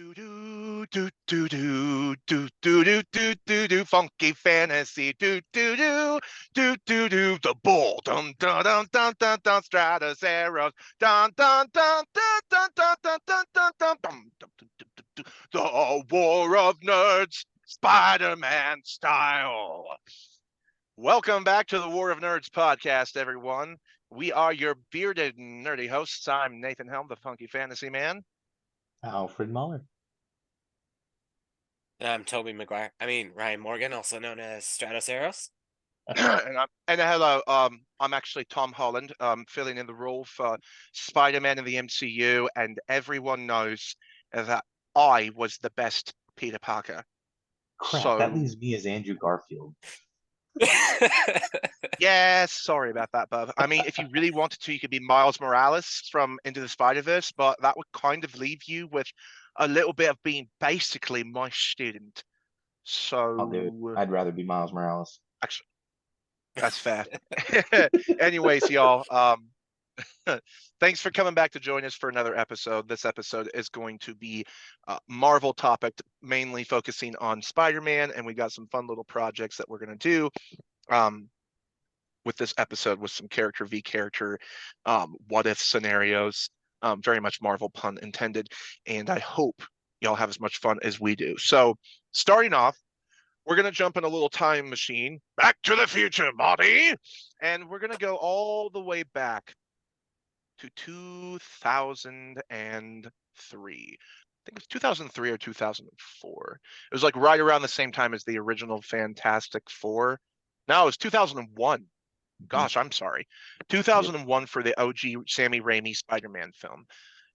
Do do do do do do do do do do do funky fantasy do do do do do do the bull dun dun dun dun dun dun Stratoceros dun dun dun dun dun dun dun dun dun dun dun dun the War of Nerds Spider-Man style. Welcome back to the War of Nerds podcast, everyone. We are your bearded nerdy hosts. I'm Nathan Helm, the funky fantasy man. Alfred Muller. I'm Toby McGuire. Ryan Morgan, also known as Stratoceros. and hello, I'm actually Tom Holland, filling in the role for Spider-Man in the MCU, and everyone knows that I was the best Peter Parker. Crap, that So, leaves me as Andrew Garfield. yeah, sorry about that, bub. I mean, if you really wanted to, you could be Miles Morales from Into the Spider-Verse, but that would kind of leave you with a little bit of being basically my student. I'll do it. So, I'd rather be Miles Morales. actually, that's fair. Anyways, y'all, thanks for coming back to join us for another episode. This episode is going to be Marvel topic, mainly focusing on Spider-Man, and we got some fun little projects that we're going to do with this episode with some character v character what if scenarios, very much Marvel pun intended, and I hope y'all have as much fun as we do. So starting off, we're going to jump in a little time machine, back to the future, Marty, and we're going to go all the way back to 2003. I think it was 2003 or 2004. It was like right around the same time as the original Fantastic Four. No, it was 2001. Gosh, I'm sorry. 2001 for the OG Sammy Raimi Spider-Man film.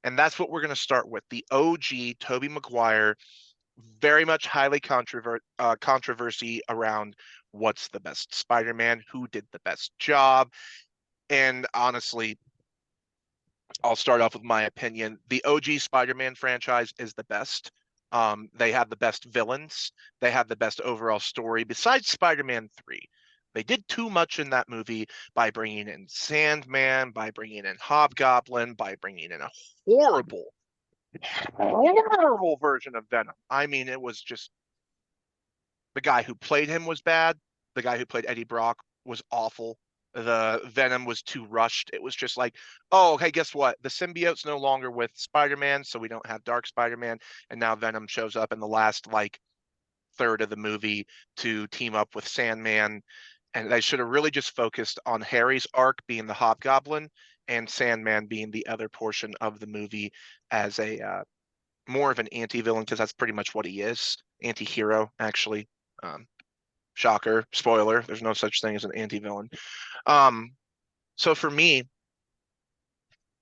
And that's what we're going to start with. The OG Tobey Maguire, very much highly controversy around what's the best Spider-Man, who did the best job. And honestly, I'll start off with my opinion. The OG Spider-Man franchise is the best. They have the best villains. They have the best overall story. Besides Spider-Man 3, they did too much in that movie by bringing in Sandman, by bringing in Hobgoblin, by bringing in a horrible version of Venom. I mean, it was just the guy who played him was bad. The guy who played Eddie Brock was awful. The Venom was too rushed. It was just like, oh, hey, guess what? The symbiote's no longer with Spider-Man, so we don't have Dark Spider-Man, and now Venom shows up in the last like third of the movie to team up with Sandman. And they should have really just focused on Harry's arc being the Hobgoblin and Sandman being the other portion of the movie as a more of an anti-villain, because that's pretty much what he is. Anti-hero, actually. Shocker, spoiler, there's no such thing as an anti-villain. So for me,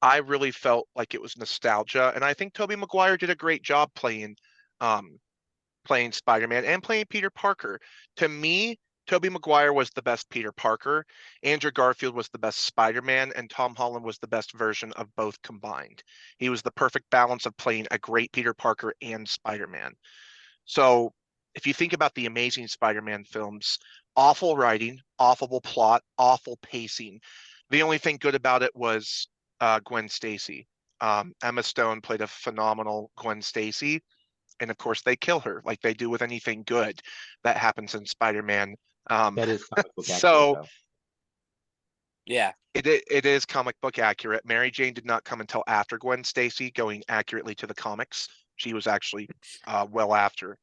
I really felt like it was nostalgia, and I think Tobey Maguire did a great job playing Spider-Man and playing Peter Parker. To me, Tobey Maguire was the best Peter Parker, Andrew Garfield was the best Spider-Man, and Tom Holland was the best version of both combined. He was the perfect balance of playing a great Peter Parker and Spider-Man. So if you think about the Amazing Spider-Man films, awful writing, awful plot, awful pacing. The only thing good about it was Gwen Stacy. Emma Stone played a phenomenal Gwen Stacy, and of course they kill her like they do with anything good that happens in Spider-Man. That is comic book accurate, So though. Yeah. it is comic book accurate. Mary Jane did not come until after Gwen Stacy, going accurately to the comics. She was actually well after.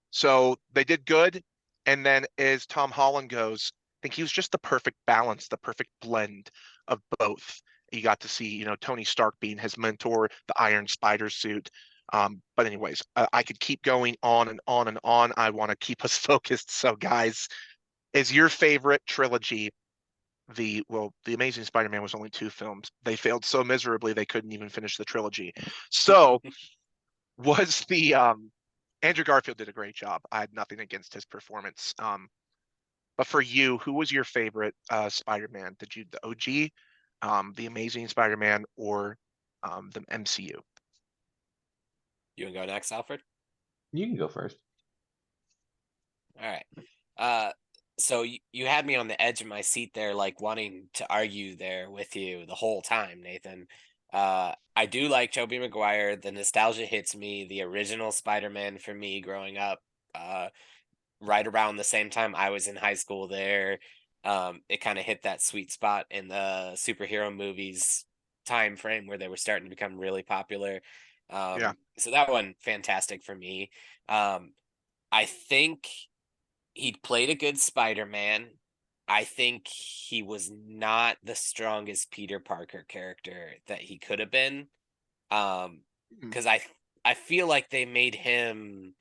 So they did good. And then as Tom Holland goes, I think he was just the perfect balance, the perfect blend of both. You got to see, Tony Stark being his mentor, the Iron Spider suit. But anyways, I could keep going on and on and on. I want to keep us focused. So guys, is your favorite trilogy the Amazing Spider-Man was only 2 films. They failed so miserably they couldn't even finish the trilogy. So was the Andrew Garfield did a great job. I had nothing against his performance. But for you, who was your favorite Spider-Man? Did you the OG, the Amazing Spider-Man, or the MCU? You want to go next, Alfred? You can go first. All right. So you had me on the edge of my seat there, like wanting to argue there with you the whole time, Nathan. I do like Tobey Maguire. The nostalgia hits me. The original Spider-Man for me growing up, uh, right around the same time I was in high school there. It kind of hit that sweet spot in the superhero movies time frame where they were starting to become really popular. Yeah. So that one, fantastic for me. Um, I think he played a good Spider-Man. I think he was not the strongest Peter Parker character that he could have been. Um, Mhm. because I feel like they made him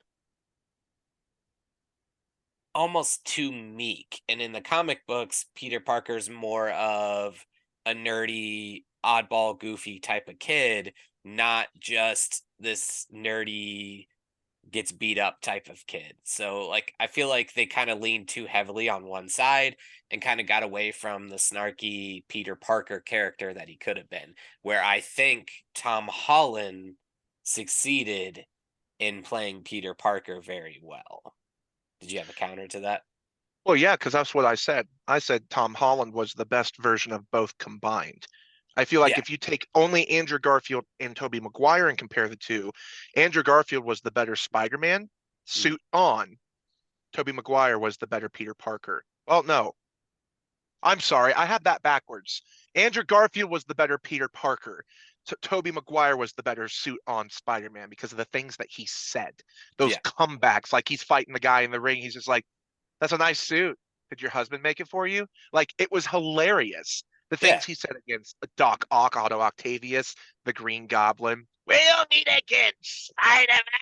almost too meek. And in the comic books, Peter Parker's more of a nerdy, oddball, goofy type of kid, not just this nerdy gets beat up type of kid. So like I feel like they kind of leaned too heavily on one side and kind of got away from the snarky Peter Parker character that he could have been. Where I think Tom Holland succeeded in playing Peter Parker very well. Did you have a counter to that? Well, yeah, because that's what I said. I said Tom Holland was the best version of both combined. I feel like Yeah. if you take only Andrew Garfield and Tobey Maguire and compare the two, Andrew Garfield was the better Spider-Man, Mm. suit on. Tobey Maguire was the better Peter Parker. Well, no, I'm sorry, I had that backwards. Andrew Garfield was the better Peter Parker. Tobey Maguire was the better suit on Spider-Man because of the things that he said. Those Yeah. comebacks, like he's fighting the guy in the ring, he's just like, that's a nice suit. Did your husband make it for you? Like, it was hilarious. The Yeah. things he said against Doc Ock, Otto Octavius, the Green Goblin. We don't need again, Spider-Man.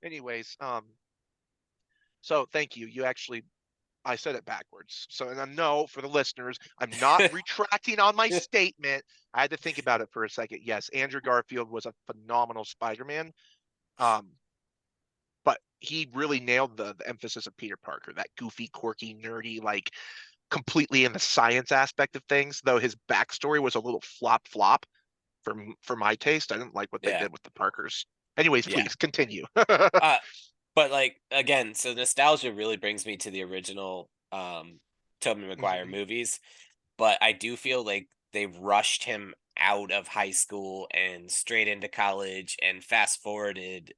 Anyways, so thank you. You actually, I said it backwards. So, and I know for the listeners, I'm not retracting on my statement. I had to think about it for a second. Yes, Andrew Garfield was a phenomenal Spider-Man. Um, but he really nailed the emphasis of Peter Parker, that goofy, quirky, nerdy, like completely in the science aspect of things, though his backstory was a little flop for my taste. I didn't like what they Yeah. did with the Parkers. Anyways, Yeah. please continue. Uh but like again, so nostalgia really brings me to the original Tobey Maguire Mhm. movies, but I do feel like they rushed him out of high school and straight into college and fast forwarded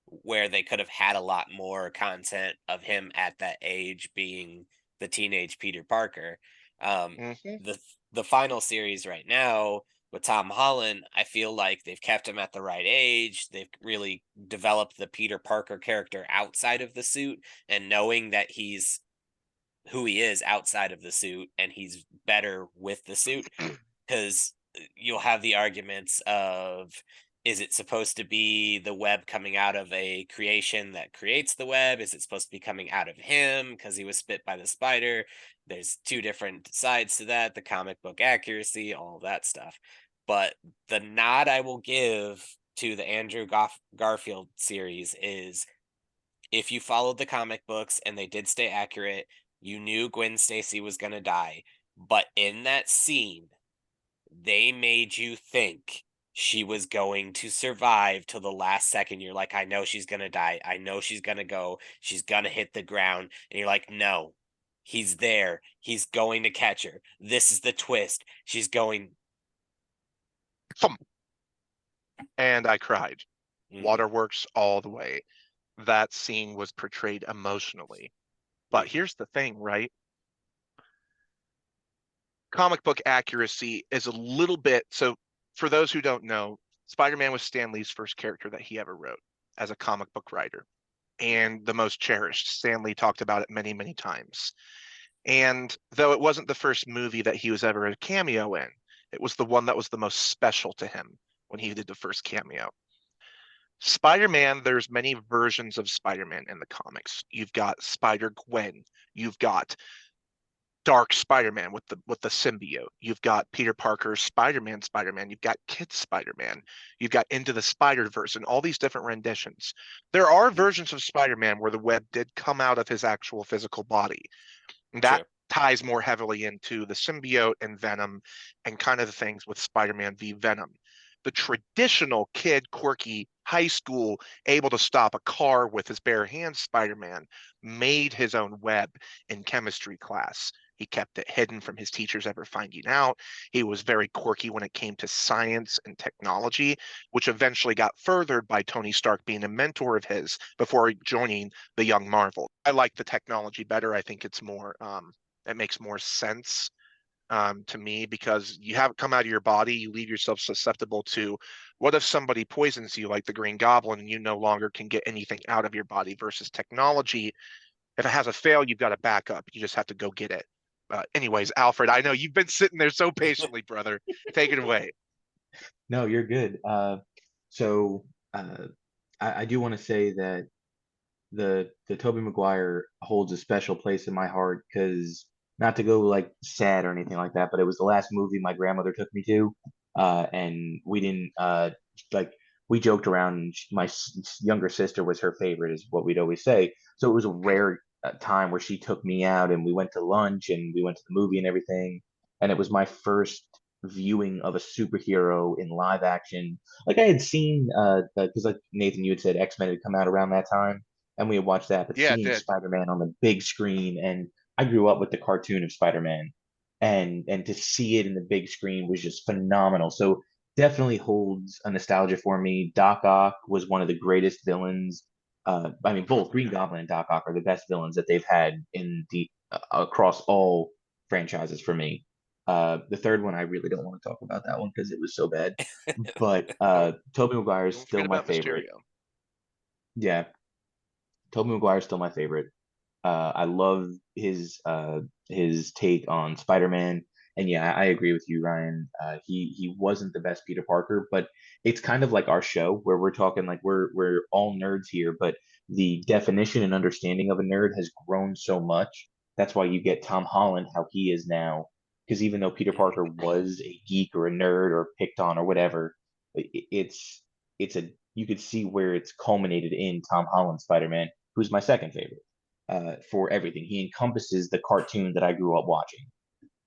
where they could have had a lot more content of him at that age being the teenage Peter Parker. Um, Mhm. the final series right now with Tom Holland, I feel like they've kept him at the right age. They've really developed the Peter Parker character outside of the suit and knowing that he's who he is outside of the suit and he's better with the suit because you'll have the arguments of is it supposed to be the web coming out of a creation that creates the web? Is it supposed to be coming out of him because he was spit by the spider? There's two different sides to that, the comic book accuracy, all of that stuff. But the nod I will give to the Garfield series is if you followed the comic books and they did stay accurate, you knew Gwen Stacy was going to die. But in that scene, they made you think she was going to survive till the last second. You're like, I know she's going to die. I know she's going to go. She's going to hit the ground. And you're like, no, he's there. He's going to catch her. This is the twist. She's going. And I cried. Mhm, Waterworks all the way. That scene was portrayed emotionally. But mhm, here's the thing, right? Comic book accuracy is a little bit so for those who don't know, Spider-Man was Stan Lee's first character that he ever wrote as a comic book writer mhm. and the most cherished. Stan Lee talked about it many, many times. And though it wasn't the first movie that he was ever a cameo in, it was the one that was the most special to him when he did the first cameo. Spider-Man, there's many versions of Spider-Man in the comics. You've got Spider-Gwen, you've got Dark Spider-Man with the symbiote. You've got Peter Parker's Spider-Man, you've got Kid Spider-Man, you've got Into the Spider-Verse and all these different renditions. There are Mhm. versions of Spider-Man where the web did come out of his actual physical body. And that True. ties more heavily into the symbiote and Venom and kind of the things with Spider-Man v Venom. The traditional kid, quirky, high school, able to stop a car with his bare hands Spider-Man made his own web in chemistry class. He kept it hidden from his teachers ever finding out. He was very quirky when it came to science and technology, which eventually got furthered by Tony Stark being a mentor of his before joining the Young Marvel. I like the technology better. I think it's more, it makes more sense to me, because you have it come out of your body, you leave yourself susceptible to what if somebody poisons you like the Green Goblin and you no longer can get anything out of your body, versus technology. If it has a fail, you've got to back up. You just have to go get it. Anyways, Alfred, I know you've been sitting there so patiently, brother. Take it away. No, you're good. So I do want to say that the Tobey Maguire holds a special place in my heart, because not to go like sad or anything like that, but it was the last movie my grandmother took me to, and we didn't like we joked around. And my younger sister was her favorite, is what we'd always say. So it was a rare time where she took me out and we went to lunch and we went to the movie and everything, and it was my first viewing of a superhero in live action. Like I had seen, because like Nathan, you had said X-Men had come out around that time, and we had watched that, but Yeah, it seeing did. Spider-Man on the big screen, and I grew up with the cartoon of Spider-Man, and to see it in the big screen was just phenomenal. So definitely holds a nostalgia for me. Doc Ock was one of the greatest villains. I mean, both Green Goblin and Doc Ock are the best villains that they've had in the across all franchises for me. The third one, I really don't want to talk about that one because it was so bad. But Don't Tobey Maguire is don't still forget my about favorite. Mysterio. Yeah, Tobey Maguire is still my favorite. I love his take on Spider-Man, and yeah, I agree with you, Ryan. He wasn't the best Peter Parker, but it's kind of like our show where we're talking like we're all nerds here, but the definition and understanding of a nerd has grown so much. That's why you get Tom Holland how he is now, because even though Peter Parker was a geek or a nerd or picked on or whatever, it's a you could see where it's culminated in Tom Holland Spider-Man, who's my second favorite for everything. He encompasses the cartoon that I grew up watching.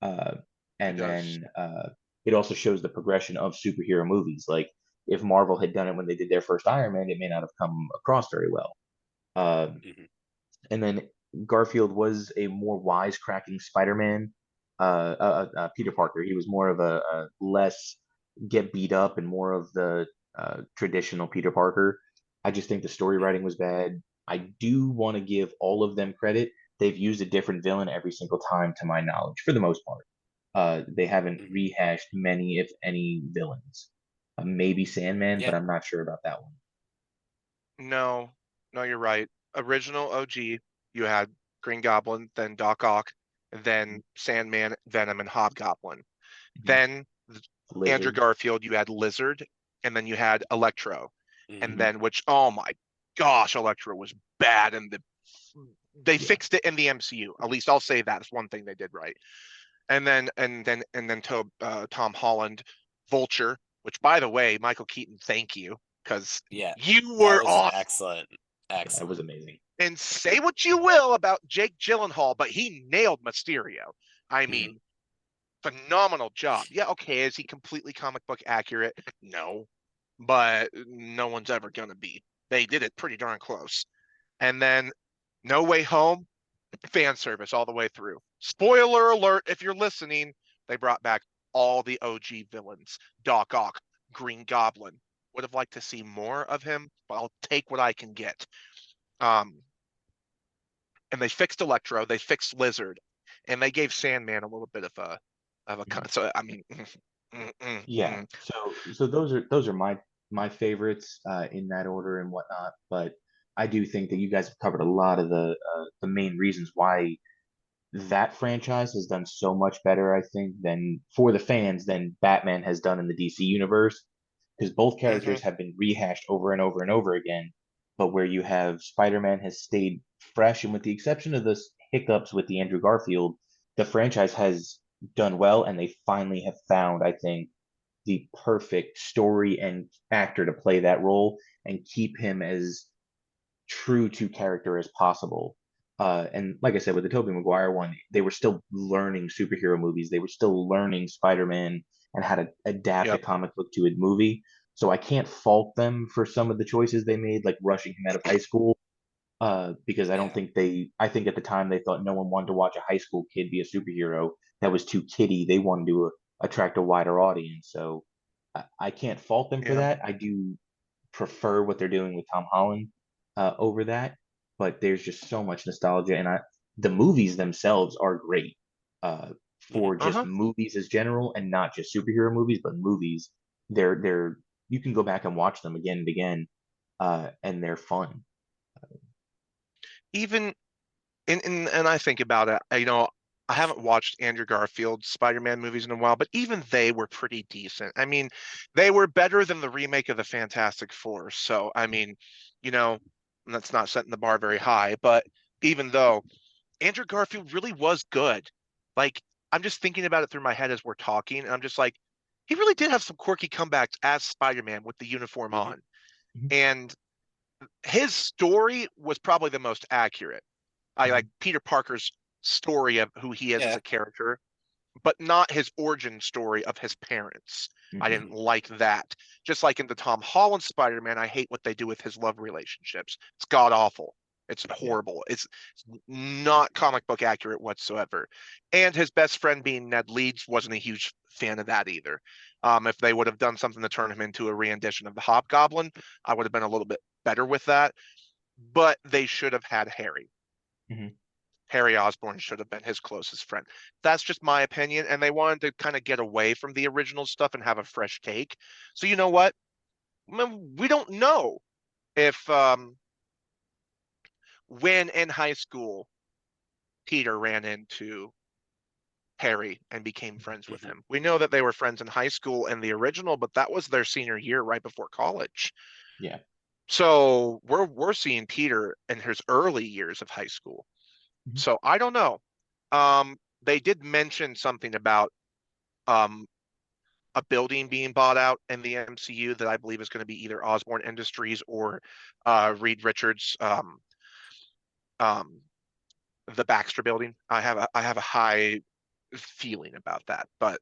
Uh, He and does. then it also shows the progression of superhero movies. Like if Marvel had done it when they did their first Iron Man, it may not have come across very well. Mhm. And then Garfield was a more wisecracking Spider-Man. Peter Parker, he was more of a less get beat up and more of the traditional Peter Parker. I just think the story writing was bad. I do want to give all of them credit. They've used a different villain every single time, to my knowledge, for the most part. They haven't Mhm. rehashed many, if any, villains. Maybe Sandman, but Yeah. I'm not sure about that one. No, no, you're right. Original OG, you had Green Goblin, then Doc Ock, then Sandman, Venom, and Hobgoblin. Mhm. Then Andrew Lizard. Garfield, you had Lizard, and then you had Electro. And Mhm. Mhm. then, which, oh my gosh, Electro was bad, and they Yeah. fixed it in the MCU. At least I'll say that's one thing they did right. And then Tom Holland, Vulture, which, by the way, Michael Keaton, thank you, because Yeah. you That were was awesome. excellent. Yeah, it was Excellent. amazing. And say what you will about Jake Gyllenhaal, but he nailed Mysterio. I Mhm. mean, phenomenal job. Yeah, okay, is he completely comic book accurate? No, but no one's ever gonna be. They did it pretty darn close. And then No Way Home, fan service all the way through. Spoiler alert, if you're listening, they brought back all the OG villains. Doc Ock, Green Goblin. Would have liked to see more of him, but I'll take what I can get. Um, and they fixed Electro, they fixed Lizard, and they gave Sandman a little bit of a Mhm. so I mean, Yeah. So those are my favorites in that order and whatnot. But I do think that you guys have covered a lot of the main reasons why that franchise has done so much better, I think, than for the fans than Batman has done in the DC universe, because both hmm characters have been rehashed over and over and over again. But where you have Spider-Man has stayed fresh, and with the exception of the hiccups with the Andrew Garfield, the franchise has done well, and they finally have found, I think, the perfect story and actor to play that role and keep him as true to character as possible. And like I said, with the Tobey Maguire one, they were still learning superhero movies. They were still learning Spider-Man and how to adapt a Yep. comic book to a movie. So I can't fault them for some of the choices they made, like rushing him out of high school. because I don't Yeah. think I think at the time they thought no one wanted to watch a high school kid be a superhero. That was too kiddie. They wanted to attract a wider audience. So I can't fault them for Yeah. that. I do prefer what they're doing with Tom Holland over that, but there's just so much nostalgia, and the movies themselves are great for just Uh-huh. movies as general, and not just superhero movies, but movies. They're you can go back and watch them again and again, and they're fun. Even and I think about it, I haven't watched Andrew Garfield's Spider-Man movies in a while, but even they were pretty decent. I mean, they were better than the remake of the Fantastic Four. So, I mean, you know, that's not setting the bar very high, but even though Andrew Garfield really was good, like I'm just thinking about it through my head as we're talking, and I'm just like, he really did have some quirky comebacks as Spider-Man with the uniform Mhm, on. mhm, And his story was probably the most accurate. I mhm. like Peter Parker's story of who he is as Yeah. a character, but not his origin story of his parents. I Mhm. didn't like that. Just like in the Tom Holland Spider-Man, I hate what they do with his love relationships. It's god awful. It's Yeah. horrible. It's not comic book accurate whatsoever. And his best friend being Ned Leeds wasn't a huge fan of that either. If they would have done something to turn him into a rendition of the Hobgoblin, I would have been a little bit better with that. But they should have had Harry. Mhm. Harry Osborn should have been his closest friend. That's just my opinion. And they wanted to kind of get away from the original stuff and have a fresh take. So you know what? We don't know if when in high school Peter ran into Harry and became friends with Mhm. him. We know that they were friends in high school in the original, but that was their senior year right before college. Yeah. So we're seeing Peter in his early years of high school. Mhm. So I don't know. They did mention something about um, a building being bought out in the MCU that I believe is going to be either Osborn Industries or Reed Richards, um, the Baxter Building. I have a high feeling about that. But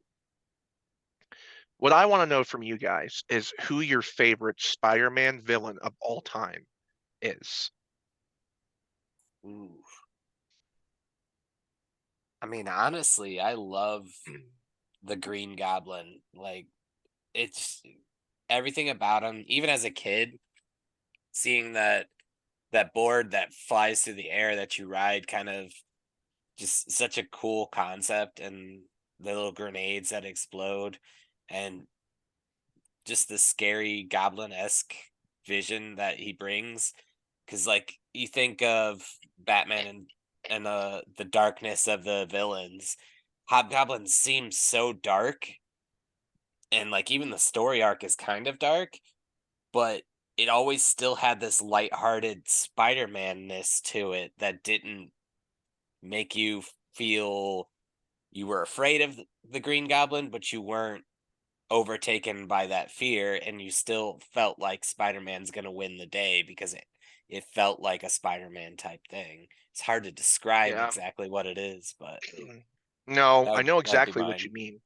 what I want to know from you guys is who your favorite Spider-Man villain of all time is. Ooh. I mean, honestly, I love the Green Goblin. Like, it's everything about him. Even as a kid, seeing that board that flies through the air that you ride, kind of just such a cool concept, and the little grenades that explode, and just the scary goblin-esque vision that he brings. Because like you think of Batman and the darkness of the villains, Hobgoblin seems so dark, and like even the story arc is kind of dark, but it always still had this lighthearted Spider-Man-ness to it that didn't make you feel you were afraid of the Green Goblin, but you weren't overtaken by that fear, and you still felt like Spider-Man's going to win the day because it felt like a Spider-Man type thing. It's hard to describe Yeah. exactly what it is, but No, I know that would be exactly what you mine. mean.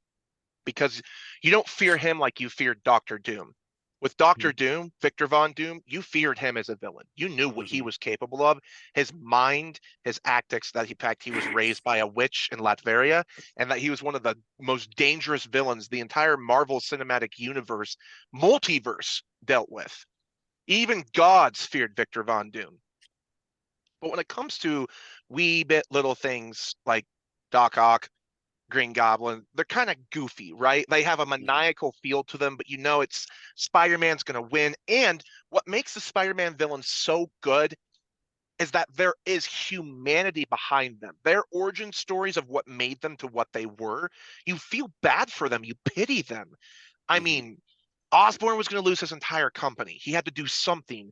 Because you don't fear him like you feared Doctor Doom. With Doctor Mhm. Doom, Victor Von Doom, you feared him as a villain. You knew what he Hmm. was capable of, his mind, his tactics, that in fact he was raised by a witch in Latveria, and that he was one of the most dangerous villains the entire Marvel Cinematic Universe, multiverse dealt with. Even gods feared Victor Von Doom. But when it comes to wee bit little things like Doc Ock, Green Goblin, they're kind of goofy, right? They have a Hmm. maniacal feel to them, but you know it's Spider-Man's going to win. And what makes the Spider-Man villains so good is that there is humanity behind them. Their origin stories of what made them to what they were, you feel bad for them, you pity them. I Hmm. mean, Osborn was going to lose his entire company. He had to do something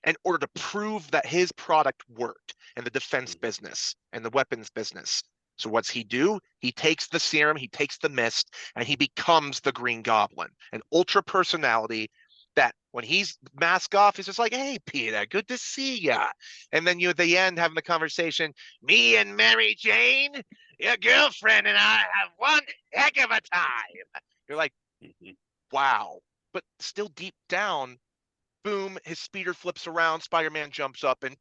in order to prove that his product worked in the defense Hmm. business and the weapons business. So what's he do? He takes the serum, he takes the mist, and he becomes the Green Goblin, an ultra personality that when he's mask off, he's just like, "Hey, Peter, good to see ya." And then you at the end having the conversation, "Me and Mary Jane, your girlfriend and I have one heck of a time." You're like, Hmm. wow. But still deep down, boom, his speeder flips around, Spider-Man jumps up and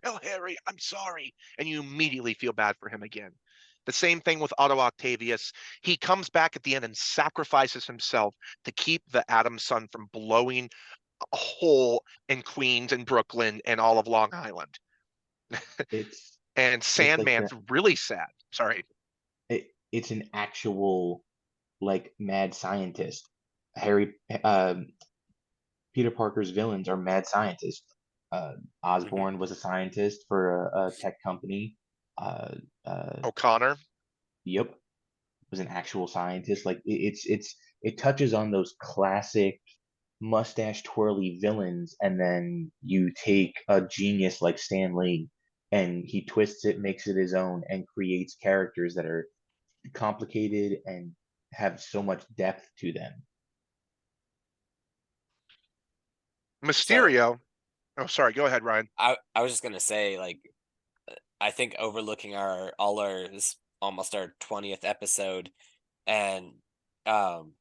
"Oh, Harry, I'm sorry," and you immediately feel bad for him again. The same thing with Otto Octavius. He comes back at the end and sacrifices himself to keep the Atom Sun from blowing a hole in Queens and Brooklyn and all of Long Island. It's And it's like Sandman's that. really sad. Sorry. It's an actual like mad scientist. Harry Peter Parker's villains are mad scientists. Mhm. Osborn was a scientist for a tech company. Uh, O'Connor. yep, was an actual scientist. Like it touches on those classic mustache twirly villains, and then you take a genius like Stan Lee, and he twists it, makes it his own, and creates characters that are complicated and have so much depth to them. So Mysterio. Oh, sorry. Go ahead, Ryan. I was just gonna say, like, I think overlooking this almost our 20th episode, and um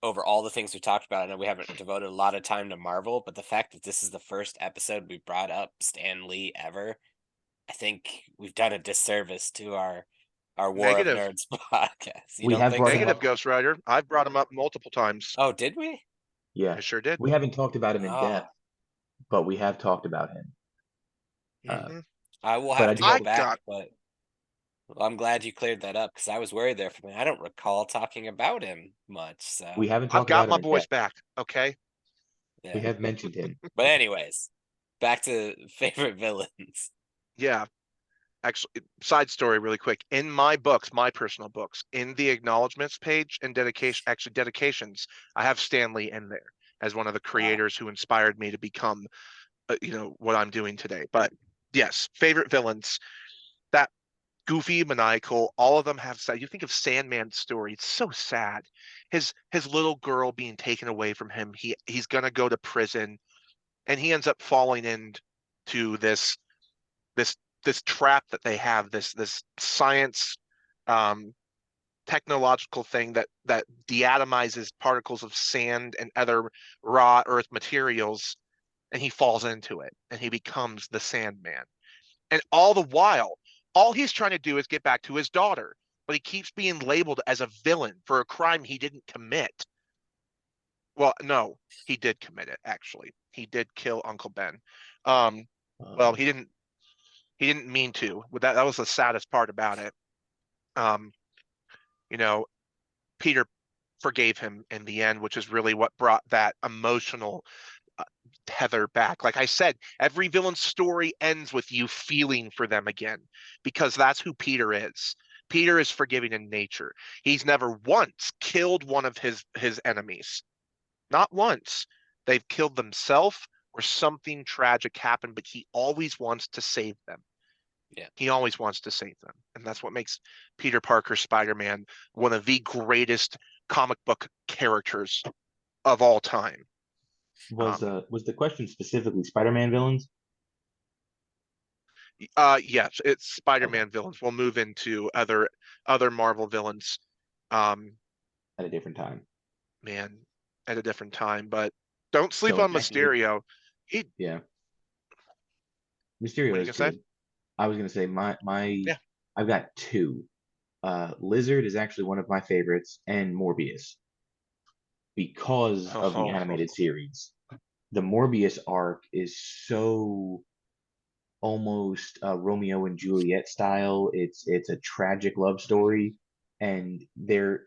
over all the things we talked about, I know we haven't devoted a lot of time to Marvel, but the fact that this is the first episode we brought up Stan Lee ever, I think we've done a disservice to our War of Negative. Nerds podcast. You We don't have think brought him so? Negative, up. Ghost Rider. I've brought him up multiple times. Oh, did we? I Yeah, sure did. we haven't talked about him in Oh, depth, but we have talked about him. Uh, Hmm. I will but have I to go I just back, got. but well, I'm glad you cleared that up because I was worried there for me. I don't recall talking about him much, so we haven't I've talked got about him my in boys depth. back. Okay. We yeah. have mentioned him. But anyways, back to favorite villains. Yeah. Actually, side story really quick. In my books, my personal books, in the acknowledgments page and dedications, I have Stanley in there as one of the Wow. creators who inspired me to become, what I'm doing today. But yes, favorite villains. That goofy, maniacal, all of them have sad. You think of Sandman's story, it's so sad. His little girl being taken away from him. He's gonna go to prison, and he ends up falling into this this trap that they have, this science, um, technological thing that deatomizes particles of sand and other raw earth materials, and he falls into it, and he becomes the Sandman. And all the while, all he's trying to do is get back to his daughter, but he keeps being labeled as a villain for a crime he didn't commit. Well, no, he did commit it, actually. He did kill Uncle Ben. Um, well, Um, he didn't mean to. That was the saddest part about it. Um, you know, Peter forgave him in the end, which is really what brought that emotional uh, tether back. Like I said, every villain story ends with you feeling for them again, because that's who Peter is. Peter is forgiving in nature. He's never once killed one of his enemies. Not once. They've killed themselves or something tragic happened, but he always wants to save them. Yeah. He always wants to save them. And that's what makes Peter Parker Spider-Man one of the greatest comic book characters of all time. was the question specifically Spider-Man villains? Yes, it's Okay, Spider-Man villains. We'll move into other Marvel villains, um, at a different time. man, at a different time. But don't sleep So on next is Mysterio. He, yeah, what Mysterio are you is gonna say? good. I was gonna say my Yeah. I've got two. Lizard is actually one of my favorites, and Morbius because of the Oh, animated series. The Morbius arc is so almost Romeo and Juliet style. It's a tragic love story, and they're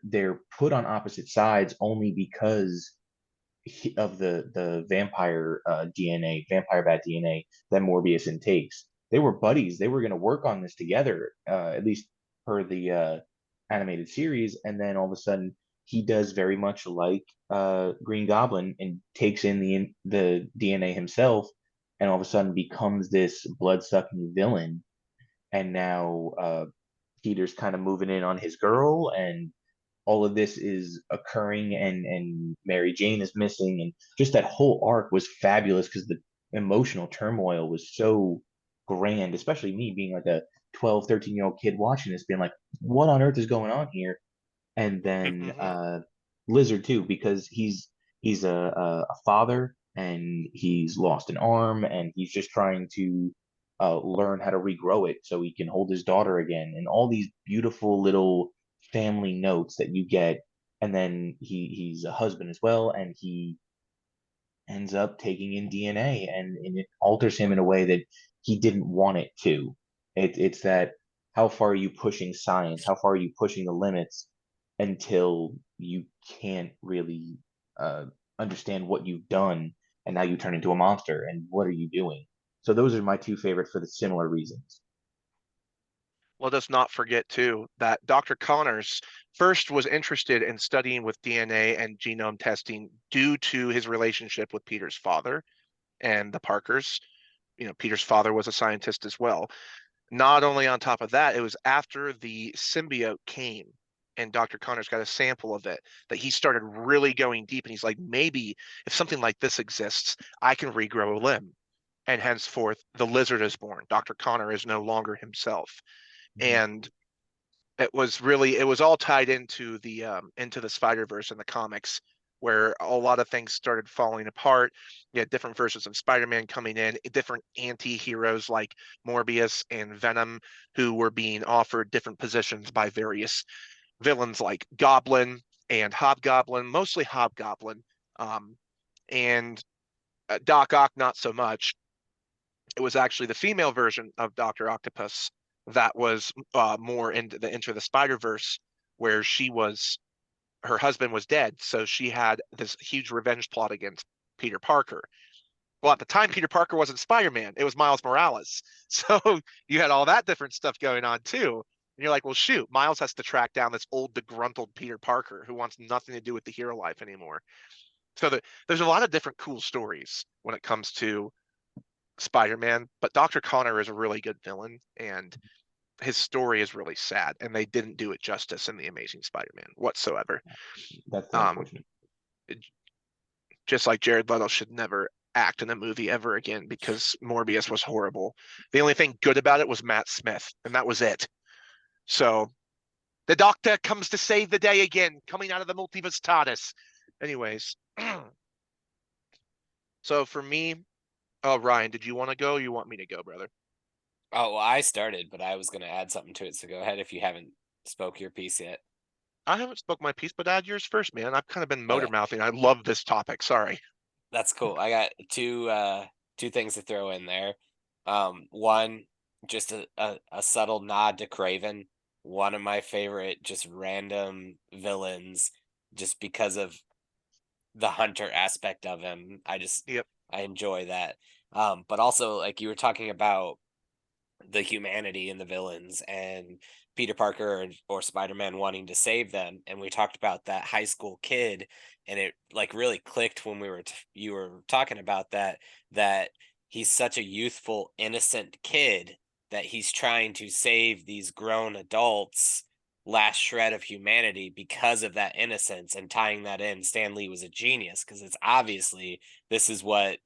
put on opposite sides only because of the vampire DNA, vampire bat DNA that Morbius intakes. They were buddies. They were going to work on this together, at least per the animated series. And then all of a sudden, he does very much like Green Goblin and takes in the DNA himself, and all of a sudden becomes this blood sucking villain. And now Peter's kind of moving in on his girl, and all of this is occurring, and Mary Jane is missing, and just that whole arc was fabulous because the emotional turmoil was so grand, especially me being like a 12, 13-year-old kid watching this, being like, what on earth is going on here? And then hmm. Lizard too, because he's a father, and he's lost an arm, and he's just trying to learn how to regrow it so he can hold his daughter again, and all these beautiful little family notes that you get. And then he's a husband as well, and he ends up taking in DNA, and it alters him in a way that he didn't want it to. It's that, how far are you pushing science? How far are you pushing the limits until you can't really understand what you've done, and now you turn into a monster, and what are you doing? So those are my two favorites for the similar reasons. Let us not forget, too, that Dr. Connors first was interested in studying with DNA and genome testing due to his relationship with Peter's father and the Parkers. Peter's father was a scientist as well. Not only on top of that, it was after the symbiote came and Dr. Connors got a sample of it that he started really going deep. And he's like, maybe if something like this exists, I can regrow a limb. And henceforth, the lizard is born. Dr. Connor is no longer himself. Mhm. And it was all tied into the Spider-Verse in the comics, where a lot of things started falling apart. You had different versions of Spider-Man coming in, different anti-heroes like Morbius and Venom, who were being offered different positions by various villains like Goblin and Hobgoblin, mostly Hobgoblin, and Doc Ock not so much. It was actually the female version of Doctor Octopus that was more into the Spider-Verse, where her husband was dead, so she had this huge revenge plot against Peter Parker. Well, at the time, Peter Parker wasn't Spider-Man; it was Miles Morales. So you had all that different stuff going on too. And you're like, well, shoot, Miles has to track down this old, disgruntled Peter Parker who wants nothing to do with the hero life anymore. So there's a lot of different cool stories when it comes to Spider-Man, but Dr. Connor is a really good villain, and his story is really sad, and they didn't do it justice in the Amazing Spider-Man whatsoever. That's the Um, unfortunate. just like Jared Leto should never act in a movie ever again because Morbius was horrible. The only thing good about it was Matt Smith, and that was it. So the Doctor comes to save the day again, coming out of the multiverse TARDIS. Anyways, so for me, Ryan, did you want to go? Or you want me to go, brother? Oh, well, I started, but I was going to add something to it. So go ahead if you haven't spoke your piece yet. I haven't spoke my piece, but add yours first, man. I've kind of been motor Okay, mouthing. I love this topic. Sorry. that's cool. I got two things to throw in there. One, just a subtle nod to Craven, one of my favorite just random villains, just because of the hunter aspect of him. Yep. I enjoy that. But also, like you were talking about the humanity in the villains and Peter Parker or Spider-Man wanting to save them, and we talked about that high school kid, and it like really clicked when you were talking about that he's such a youthful innocent kid that he's trying to save these grown adults last shred of humanity because of that innocence, and tying that in, Stan Lee was a genius because it's obviously this is what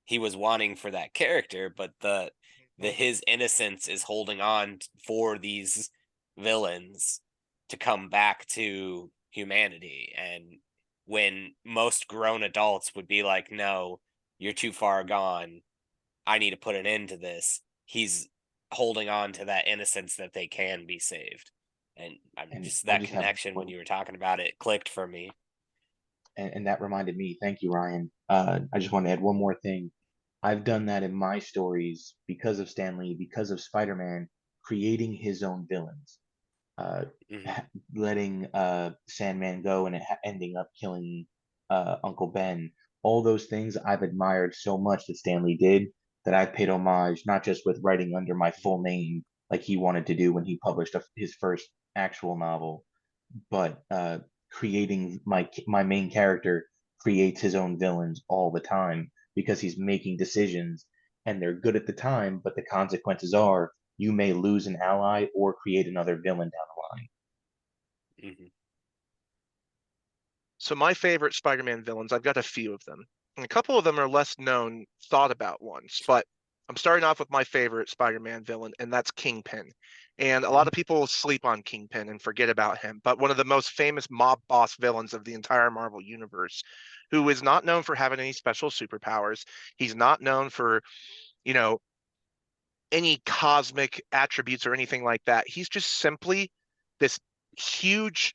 he was wanting for that character, but the his innocence is holding on for these villains to come back to humanity. And when most grown adults would be like, no, you're too far gone, I need to put an end to this, he's holding on to that innocence that they can be saved. And I'm And just, I that just have connection when one, you were talking about it clicked for me. and that reminded me. Thank you, Ryan. I just want to add one more thing. I've done that in my stories because of Stan Lee, because of Spider-Man creating his own villains, uh, Hmm. letting Sandman go and ending up killing Uncle Ben. All those things I've admired so much that Stan Lee did, that I've paid homage, not just with writing under my full name like he wanted to do when he published his first actual novel, but creating my main character creates his own villains all the time because he's making decisions, and they're good at the time, but the consequences are you may lose an ally or create another villain down the line. Hmm. So my favorite Spider-Man villains, I've got a few of them. And a couple of them are less known, thought about ones, but I'm starting off with my favorite Spider-Man villain, and that's Kingpin. And a lot Mhm. of people sleep on Kingpin and forget about him, but one of the most famous mob boss villains of the entire Marvel universe, who is not known for having any special superpowers. He's not known for, you know, any cosmic attributes or anything like that. He's just simply this huge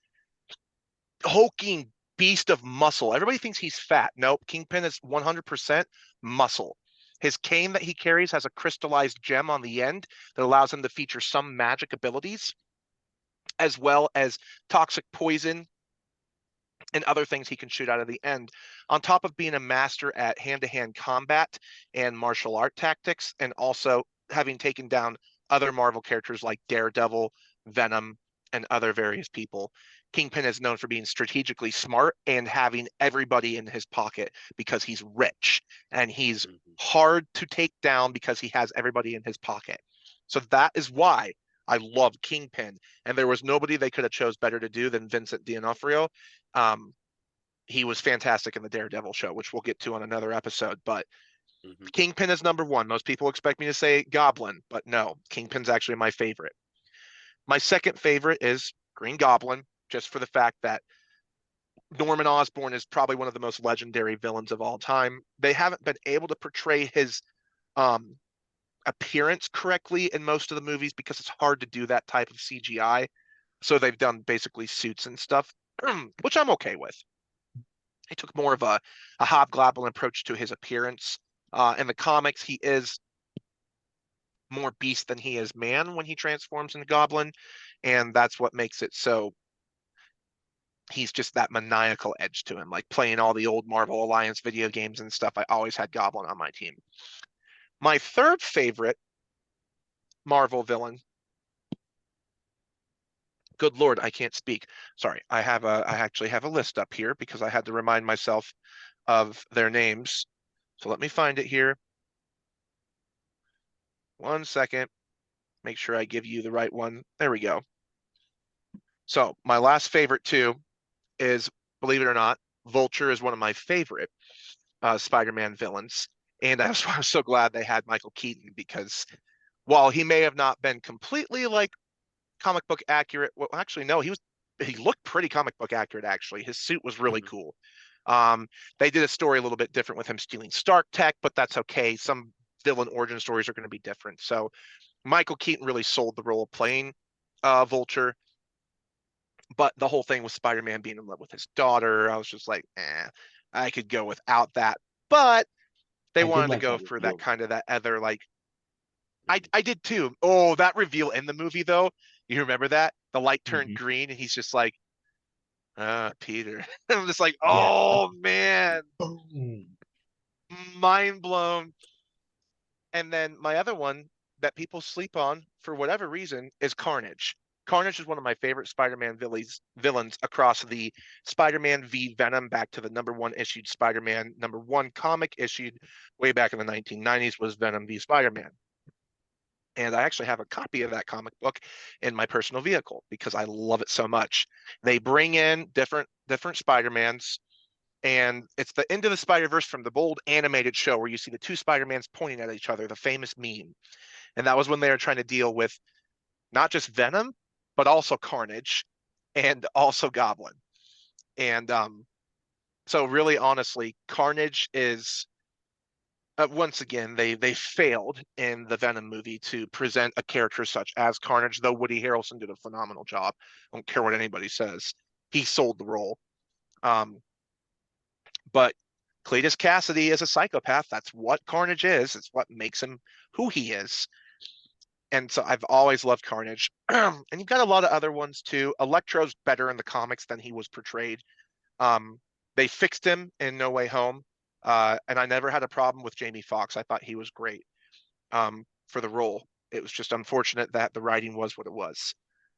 hulking beast of muscle. Everybody thinks he's fat. Nope, Kingpin is 100% muscle. His cane that he carries has a crystallized gem on the end that allows him to feature some magic abilities, as well as toxic poison and other things he can shoot out of the end, on top of being a master at hand-to-hand combat and martial art tactics, and also having taken down other Marvel characters like Daredevil, Venom, and other various people. Kingpin is known for being strategically smart and having everybody in his pocket because he's rich, and he's hard to take down because he has everybody in his pocket. So that is why I love Kingpin, and there was nobody they could have chose better to do than Vincent D'Onofrio. He was fantastic in the Daredevil show, which we'll get to on another episode. But Kingpin is number one. Most people expect me to say Goblin, but no, Kingpin's actually my favorite. My second favorite is Green Goblin, just for the fact that Norman Osborn is probably one of the most legendary villains of all time. They haven't been able to portray his appearance correctly in most of the movies because it's hard to do that type of CGI. So they've done basically suits and stuff, which I'm okay with. He took more of a hobgoblin approach to his appearance. In the comics, he is more beast than he is man when he transforms into goblin, and that's what makes it so he's just that maniacal edge to him. Like playing all the old Marvel Alliance video games and stuff, I always had Goblin on my team. My third favorite Marvel villain, good Lord, I can't speak. Sorry, I actually have a list up here because I had to remind myself of their names. So let me find it here. 1 second. Make sure I give you the right one. There we go. So my last favorite too is, believe it or not, Vulture is one of my favorite Spider-Man villains. And I was so glad they had Michael Keaton, because while he may have not been completely like comic book accurate, well, actually, no, he looked pretty comic book accurate, actually. His suit was really cool. They did a story a little bit different with him stealing Stark tech, but that's okay. Some villain origin stories are going to be different. So Michael Keaton really sold the role of playing Vulture. But the whole thing with Spider-Man being in love with his daughter, I was just like, I could go without that. But they wanted to go for that kind of that other, like, I did too. Oh, that reveal in the movie though, you remember that? The light turned green and he's just like, Peter. I'm just like, oh man. Mind blown. And then my other one that people sleep on for whatever reason is Carnage. Carnage is one of my favorite Spider-Man villains across the Spider-Man v Venom, back to the #1 issued Spider-Man, #1 comic issued way back in the 1990s was Venom v Spider-Man. And I actually have a copy of that comic book in my personal vehicle because I love it so much. They bring in different Spider-Mans, and it's the Into the Spider-Verse from the old animated show where you see the two Spider-Mans pointing at each other, the famous meme. And that was when they were trying to deal with not just Venom, but also Carnage and also Goblin. And so really, honestly, Carnage is, once again, they failed in the Venom movie to present a character such as Carnage, though Woody Harrelson did a phenomenal job. I don't care what anybody says. He sold the role. But Cletus Cassidy is a psychopath. That's what Carnage is. It's what makes him who he is. And so I've always loved Carnage. And you've got a lot of other ones too. Electro's better in the comics than he was portrayed. They fixed him in No Way Home. And I never had a problem with Jamie Foxx. I thought he was great for the role. It was just unfortunate that the writing was what it was.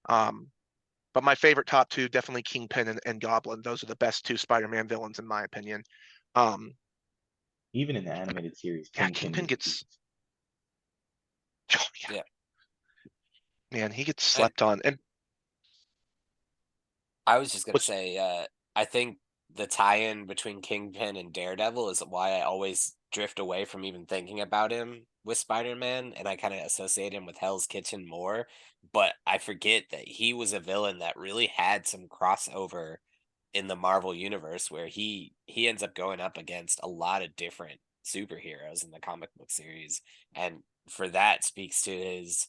But my favorite top two, definitely Kingpin and Goblin. Those are the best two Spider-Man villains, in my opinion. Even in the animated series, Kingpin gets... Oh, yeah. Man, he gets slept on. And I was just going to say, I think the tie-in between Kingpin and Daredevil is why I always drift away from even thinking about him with Spider-Man, and I kind of associate him with Hell's Kitchen more. But I forget that he was a villain that really had some crossover in the Marvel universe, where he ends up going up against a lot of different superheroes in the comic book series, and for that speaks to his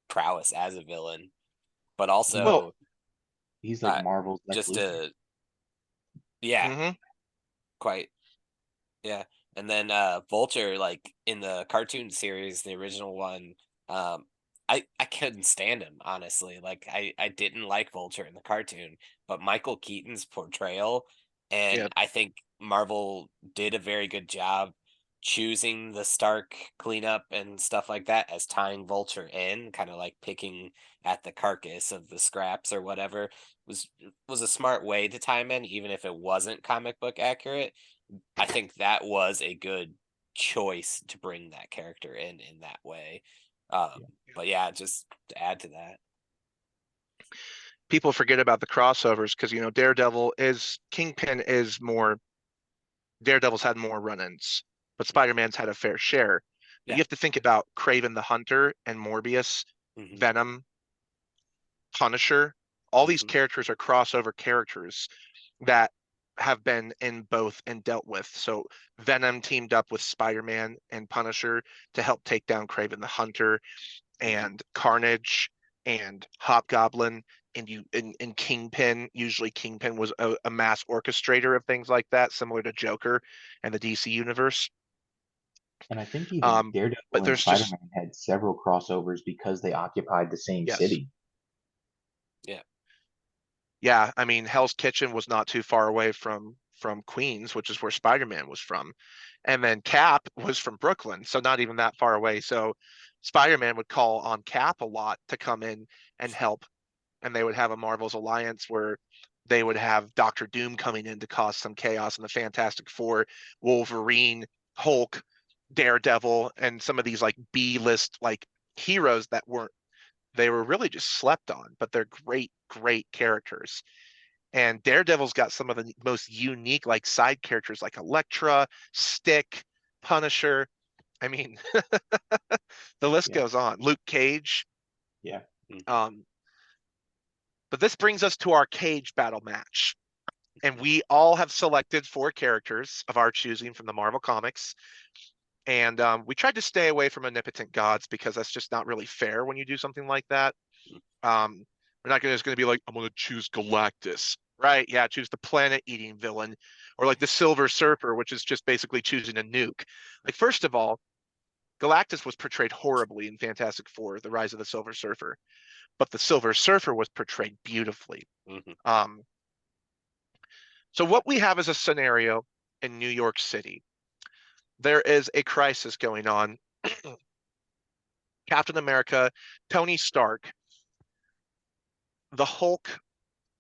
prowess as a villain, but Well, also he's like Marvel's Lex just Luthor. yeah, Mm-hmm. quite. Yeah. And then Vulture, like in the cartoon series, the original one, I couldn't stand him, honestly. Like I didn't like Vulture in the cartoon, but Michael Keaton's portrayal, Yeah. and I think Marvel did a very good job choosing the Stark cleanup and stuff like that as tying Vulture in, kind of like picking at the carcass of the scraps or whatever was was a smart way to tie him in, even if it wasn't comic book accurate. I think that was a good choice to bring that character in that way. Yeah. But yeah, just to add to that. People forget about the crossovers because Kingpin is more. Daredevil's had more run-ins, but Spider-Man's had a fair share. But Yeah. you have to think about Kraven the Hunter and Morbius, Hmm. Venom, Punisher. All these Hmm. characters are crossover characters that have been in both and dealt with. So Venom teamed up with Spider-Man and Punisher to help take down Kraven the Hunter Hmm. and Carnage and Hobgoblin and Kingpin. Usually Kingpin was a mass orchestrator of things like that, similar to Joker and the DC universe. And I think even But Daredevil and there's just Spider-Man had several crossovers because they occupied the same yes. city. Yeah. Yeah, I mean Hell's Kitchen was not too far away from Queens, which is where Spider-Man was from. And then Cap was from Brooklyn, so not even that far away. So Spider-Man would call on Cap a lot to come in and help, and they would have a Marvel's Alliance where they would have Doctor Doom coming in to cause some chaos, and the Fantastic Four, Wolverine, Hulk, Daredevil, and some of these like B-list like heroes that weren't they were really just slept on, but they're great, great characters. And Daredevil's got some of the most unique like side characters like Elektra, Stick, Punisher. I mean, the list Yeah. goes on. Luke Cage. Yeah. Hmm. Um, but this brings us to our cage battle match. And we all have selected 4 characters of our choosing from the Marvel Comics. And we tried to stay away from omnipotent gods because that's just not really fair when you do something like that. We're not just going to be like, I'm going to choose Galactus, right? Yeah, choose the planet-eating villain, or like the Silver Surfer, which is just basically choosing a nuke. Like, first of all, Galactus was portrayed horribly in Fantastic Four: The Rise of the Silver Surfer, but the Silver Surfer was portrayed beautifully. Hmm. Um, so what we have is a scenario in New York City. There is a crisis going on. Captain America, Tony Stark, the Hulk,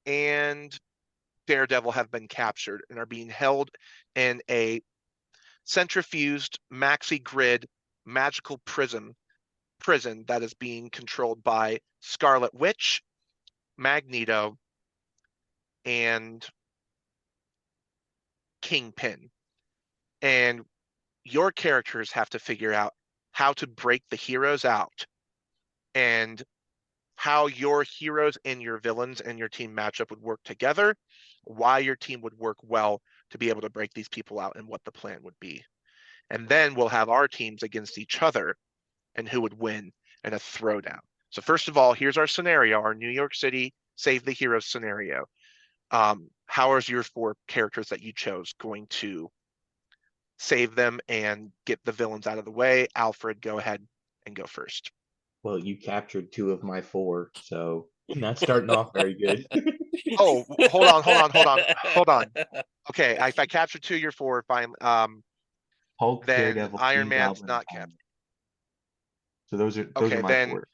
and Daredevil have been captured and are being held in a centrifuged maxi grid magical prison that is being controlled by Scarlet Witch, Magneto, and Kingpin. And your characters have to figure out how to break the heroes out and how your heroes and your villains and your team matchup would work together, why your team would work well to be able to break these people out, and what the plan would be. And then we'll have our teams against each other and who would win in a throwdown. So first of all, here's our scenario, our New York City Save the Heroes scenario. How is your 4 characters that you chose going to save them and get the villains out of the way? Alfred, go ahead and go first. Well, you captured 2 of my 4, so not starting off very good. Oh, hold on. Okay, if I capture 2, you're 4, fine. Hulk, Then Daredevil, Iron Green Man's Goblin, and not Helm. captured. So those are Okay, my then 4.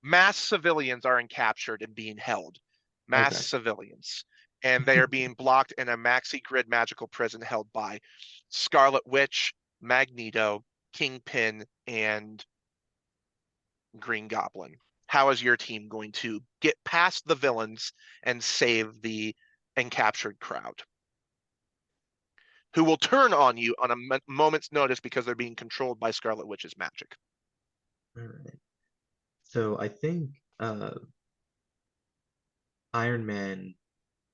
mass civilians are captured and being held. Mass Okay. civilians. And they are being blocked in a maxi grid magical prison held by Scarlet Witch, Magneto, Kingpin, and Green Goblin. How is your team going to get past the villains and save the encaptured crowd, who will turn on you on a moment's notice because they're being controlled by Scarlet Witch's magic? All right. So I think Iron Man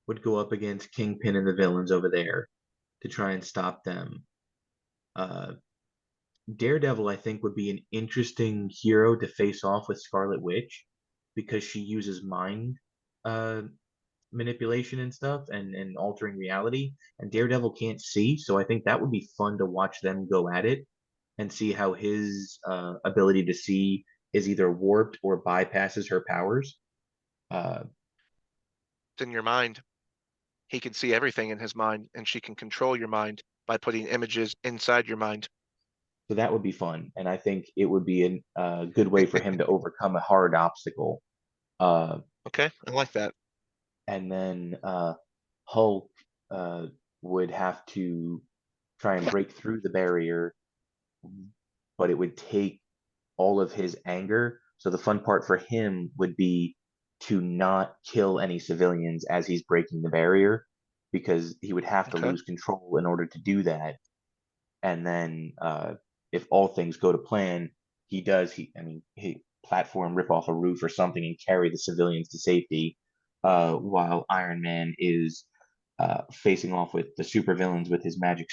would go up against Kingpin and the villains over there to try and stop them. Uh, Daredevil, I think, would be an interesting hero to face off with Scarlet Witch because she uses mind uh, manipulation and stuff and altering reality. And Daredevil can't see, so I think that would be fun to watch them go at it and see how his ability to see is either warped or bypasses her powers. Uh, It's in your mind. He can see everything in his mind, and she can control your mind by putting images inside your mind. so that would be fun, and I think it would be a good way for him to overcome a hard obstacle. Uh, Okay, I like that. and then Hulk would have to try and break through the barrier, but it would take all of his anger. So the fun part for him would be to not kill any civilians as he's breaking the barrier, because he would have to Okay. lose control in order to do that. And then if all things go to plan, he does. He platform rip off a roof or something and carry the civilians to safety, while Iron Man is facing off with the supervillains with his magic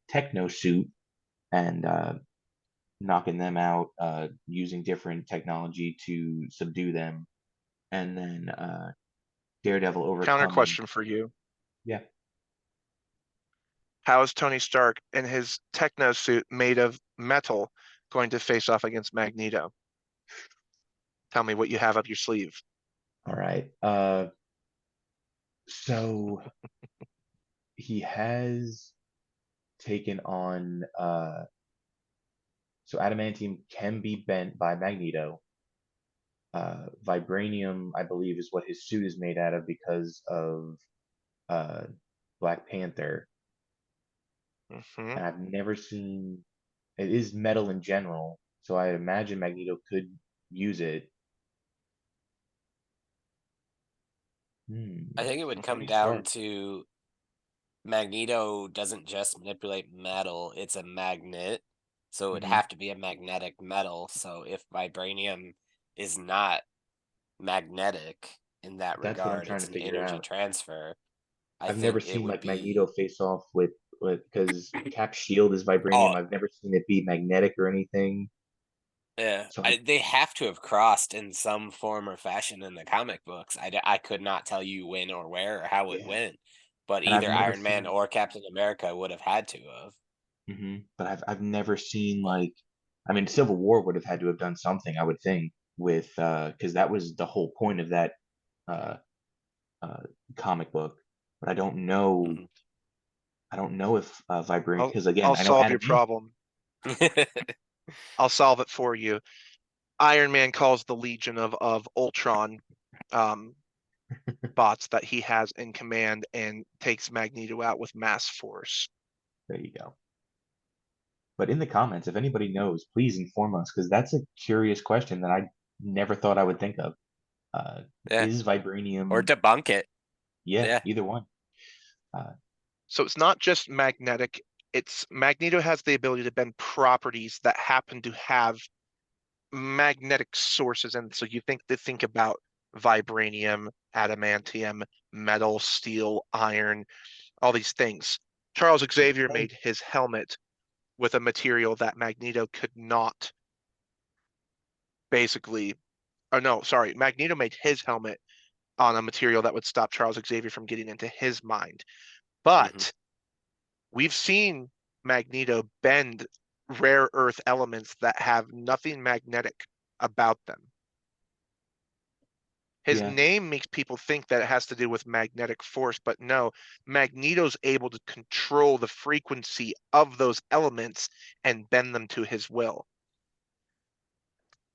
techno suit and knocking them out using different technology to subdue them, and then Daredevil Counter overcoming. question for you. Yeah. How is Tony Stark in his techno suit made of metal going to face off against Magneto? Tell me what you have up your sleeve. All right. So he has taken on. So adamantium can be bent by Magneto. Vibranium, I believe, is what his suit is made out of because of uh, Black Panther. Mm-hmm. And I've never seen. It is metal in general, so I imagine Magneto could use it. I think it would come Tony down Stark. to Magneto doesn't just manipulate metal, it's a magnet. So it would Hmm. have to be a magnetic metal. So if vibranium is not magnetic in that That's what I'm regard, trying it's to an figure energy out. transfer. I I've never think it seen would like be Magneto face off with because Cap's shield is vibranium. oh I've never seen it be magnetic or anything. yeah, So they have to have crossed in some form or fashion in the comic books. I could not tell you when or where or how it yeah, went, but and I've either never Iron Man seen. or Captain America would have had to have. But I've never seen But like, I mean, Civil War would have had to have done something, I would think, with because that was the whole point of that uh, uh, comic book. But I don't know. mhm. I don't know if vibranium, I'll because again, I'll I know solve your adamantium. problem. I'll solve it for you. Iron Man calls the Legion of Ultron um, bots that he has in command and takes Magneto out with mass force. There you go. But in the comments, if anybody knows, please inform us, because that's a curious question that I never thought I would think of. Uh, Yeah, is or vibranium? debunk it. Yeah, Yeah. either one. Uh, So it's not just magnetic. It's Magneto has the ability to bend properties that happen to have magnetic sources. And so you think about vibranium, adamantium, metal, steel, iron, all these things. Charles Xavier lead. made his helmet with a material that Magneto could not basically. Oh no, sorry. Magneto made his helmet on a material that would stop Charles Xavier from getting into his mind. hmm But we've seen Magneto bend rare earth elements that have nothing magnetic about them. His Yeah, name makes people think that it has to do with magnetic force, but no, Magneto's able to control the frequency of those elements and bend them to his will.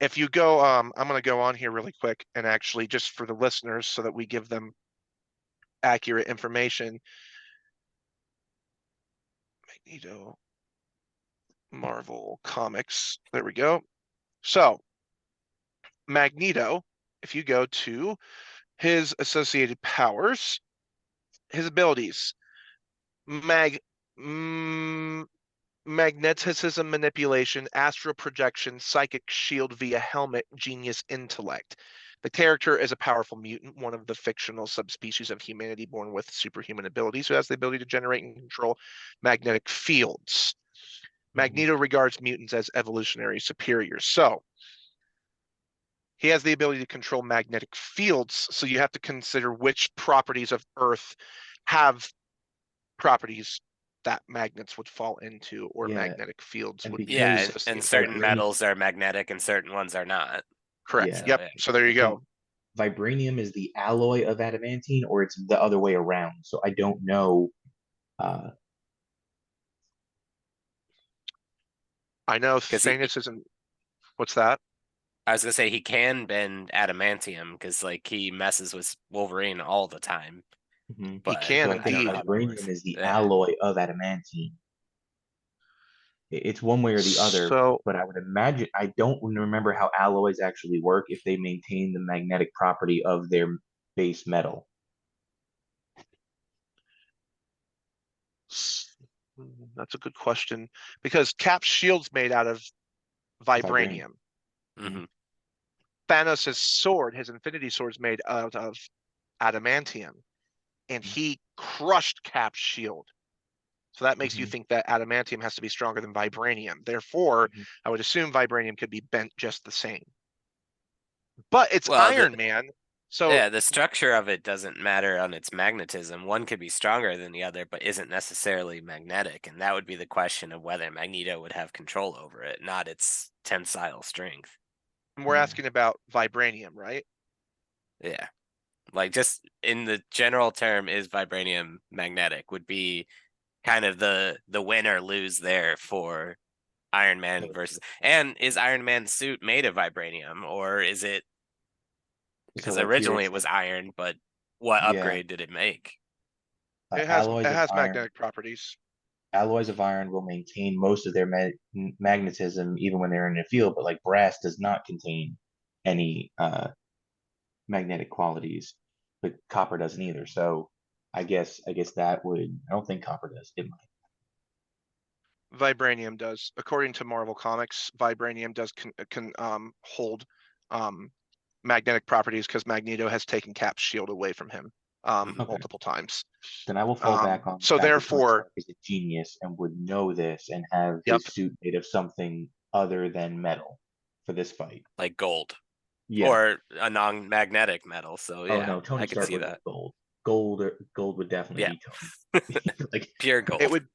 If you go, I'm going to go on here really quick and actually just for the listeners so that we give them accurate information. Magneto, Marvel Comics. There we go. So, Magneto, if you go to his associated powers, his abilities, mag, magneticism manipulation, astral projection, psychic shield via helmet, genius intellect. The character is a powerful mutant, one of the fictional subspecies of humanity born with superhuman abilities, who has the ability to generate and control magnetic fields. Magneto regards mutants as evolutionary superiors. So he has the ability to control magnetic fields. So you have to consider which properties of Earth have properties that magnets would fall into, or Yeah, magnetic fields and would be Yeah, because and associated certain with. metals are magnetic and certain ones are not. Correct. Yeah, Yep. So there you go. vibranium is the alloy of adamantine, or it's the other way around. So I don't know. I know Because Thanos isn't. What's that? I was gonna say he can bend adamantium because like he messes with Wolverine all the time. Mhm. He But can So I think I don't know indeed. how that works. vibranium is the Yeah. alloy of adamantine. It's one way or the other, So but I would imagine I don't remember how alloys actually work if they maintain the magnetic property of their base metal. that's a good question, because Cap's shield's made out of Vibranium. vibranium. Hmm. Thanos' sword, his Infinity Sword, is made out of adamantium, and he crushed Cap's shield. So that makes you Mhm. think that adamantium has to be stronger than vibranium. Therefore, Mhm. I would assume vibranium could be bent just the same. But it's Well, Iron Man, so yeah, the structure of it doesn't matter on its magnetism. One could be stronger than the other, but isn't necessarily magnetic, and that would be the question of whether Magneto would have control over it, not its tensile strength. we're Yeah. asking about vibranium, right? Yeah. Like just in the general term, is vibranium magnetic would be kind of the win or lose there for Iron Man versus, and is Iron Man's suit made of vibranium, or is it, So because like here originally it's it was iron, but what yeah, upgrade did it make? It alloys of has iron. magnetic properties. Alloys of iron will maintain most of their magnetism even when they're in the field, but like brass does not contain any magnetic qualities, but copper doesn't either. So I guess that would I don't think copper does. It might. Vibranium does. According to Marvel Comics, vibranium does can hold um magnetic properties, because Magneto has taken Cap's shield away from him Mhm. Okay. multiple times. Then I will fall back on the So fact that Tony therefore, Stark is a genius and would know this and have yep, his suit made of something other than metal for this fight. Like gold Yeah. or a non-magnetic metal. So Oh yeah, no, Tony I could Stark see would be that. gold. Gold would definitely Yeah, be Tony. Like pure it gold. would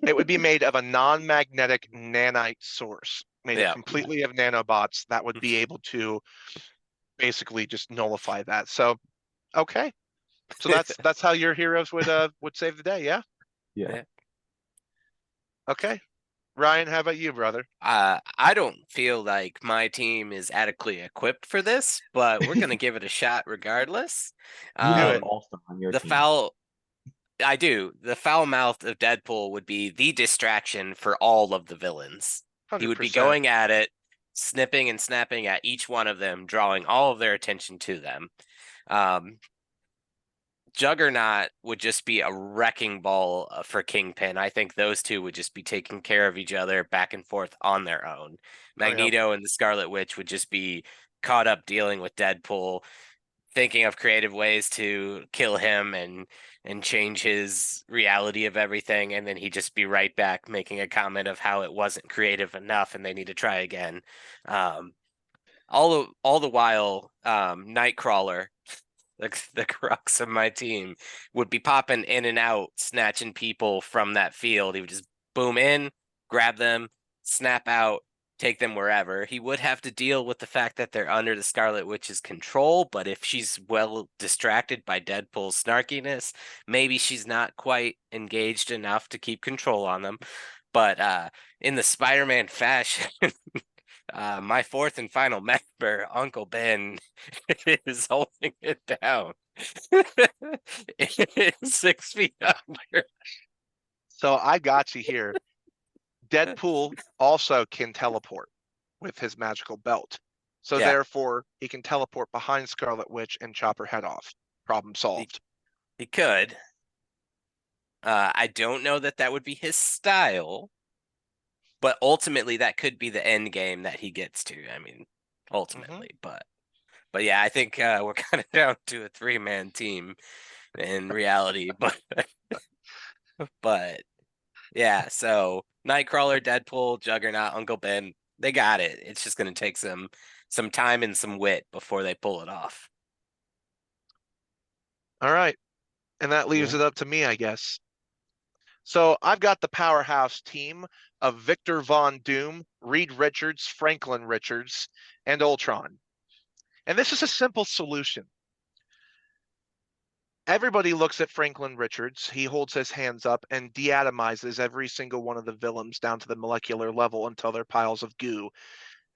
it would be made of a non-magnetic nanite source, made of Yeah. yeah, completely of nanobots that would be able to basically just nullify that. So okay, so that's how your heroes would save the day. Yeah. yeah. Yeah. Okay. Ryan, how about you, brother? I don't feel like my team is adequately equipped for this, but we're gonna give it a shot regardless. You have Do an it. all-star on your The team. foul I do. The foul mouth of Deadpool would be the distraction for all of the villains. He would be 100%. going at it, snipping and snapping at each one of them, drawing all of their attention to them. Um, Juggernaut would just be a wrecking ball for Kingpin. I think those two would just be taking care of each other back and forth on their own. Oh yeah. Magneto and the Scarlet Witch would just be caught up dealing with Deadpool, thinking of creative ways to kill him and change his reality of everything, and then he'd just be right back making a comment of how it wasn't creative enough and they need to try again. Um, all the while, Nightcrawler, the crux of my team, would be popping in and out, snatching people from that field. He would just boom in, grab them, snap out, take them wherever. He would have to deal with the fact that they're under the Scarlet Witch's control, but if she's well distracted by Deadpool's snarkiness, maybe she's not quite engaged enough to keep control on them. But in the Spider-Man fashion, my fourth and final member, Uncle Ben, is holding it down. 6 feet under. So I got you here. Deadpool also can teleport with his magical belt. So Yeah, therefore, he can teleport behind Scarlet Witch and chop her head off. Problem he, solved. he could. I don't know that that would be his style, but ultimately that could be the end game that he gets to. I mean, ultimately, but yeah, I think we're kind of down to a 3-man team in reality, but Yeah, so Nightcrawler, Deadpool, Juggernaut, Uncle Ben, they got it. It's just gonna take some time and some wit before they pull it off. All right. And that leaves Yeah. it up to me, I guess. So I've got the powerhouse team of Victor Von Doom, Reed Richards, Franklin Richards, and Ultron. And this is a simple solution. Everybody looks at Franklin Richards. He holds his hands up and deatomizes every single one of the villains down to the molecular level until they're piles of goo.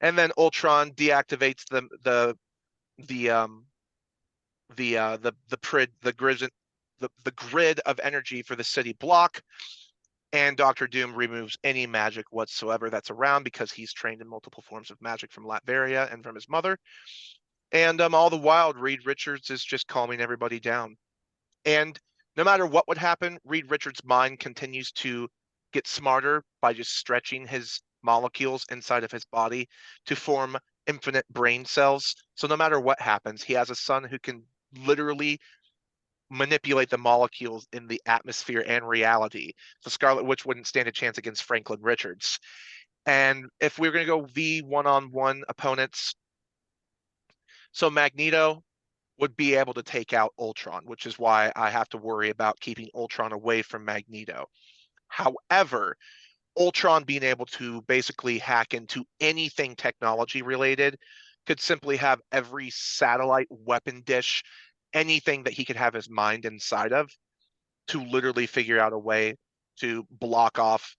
And then Ultron deactivates the grid of energy for the city block, and Doctor Doom removes any magic whatsoever that's around because he's trained in multiple forms of magic from Latveria and from his mother. And all the while, Reed Richards is just calming everybody down. And no matter what would happen, Reed Richards' mind continues to get smarter by just stretching his molecules inside of his body to form infinite brain cells. So no matter what happens, he has a son who can literally manipulate the molecules in the atmosphere and reality. So Scarlet Witch wouldn't stand a chance against Franklin Richards. And if we're going to go V one-on-one opponents, so Magneto would be able to take out Ultron, which is why I have to worry about keeping Ultron away from Magneto. However, Ultron being able to basically hack into anything technology related could simply have every satellite weapon dish, anything that he could have his mind inside of, to literally figure out a way to block off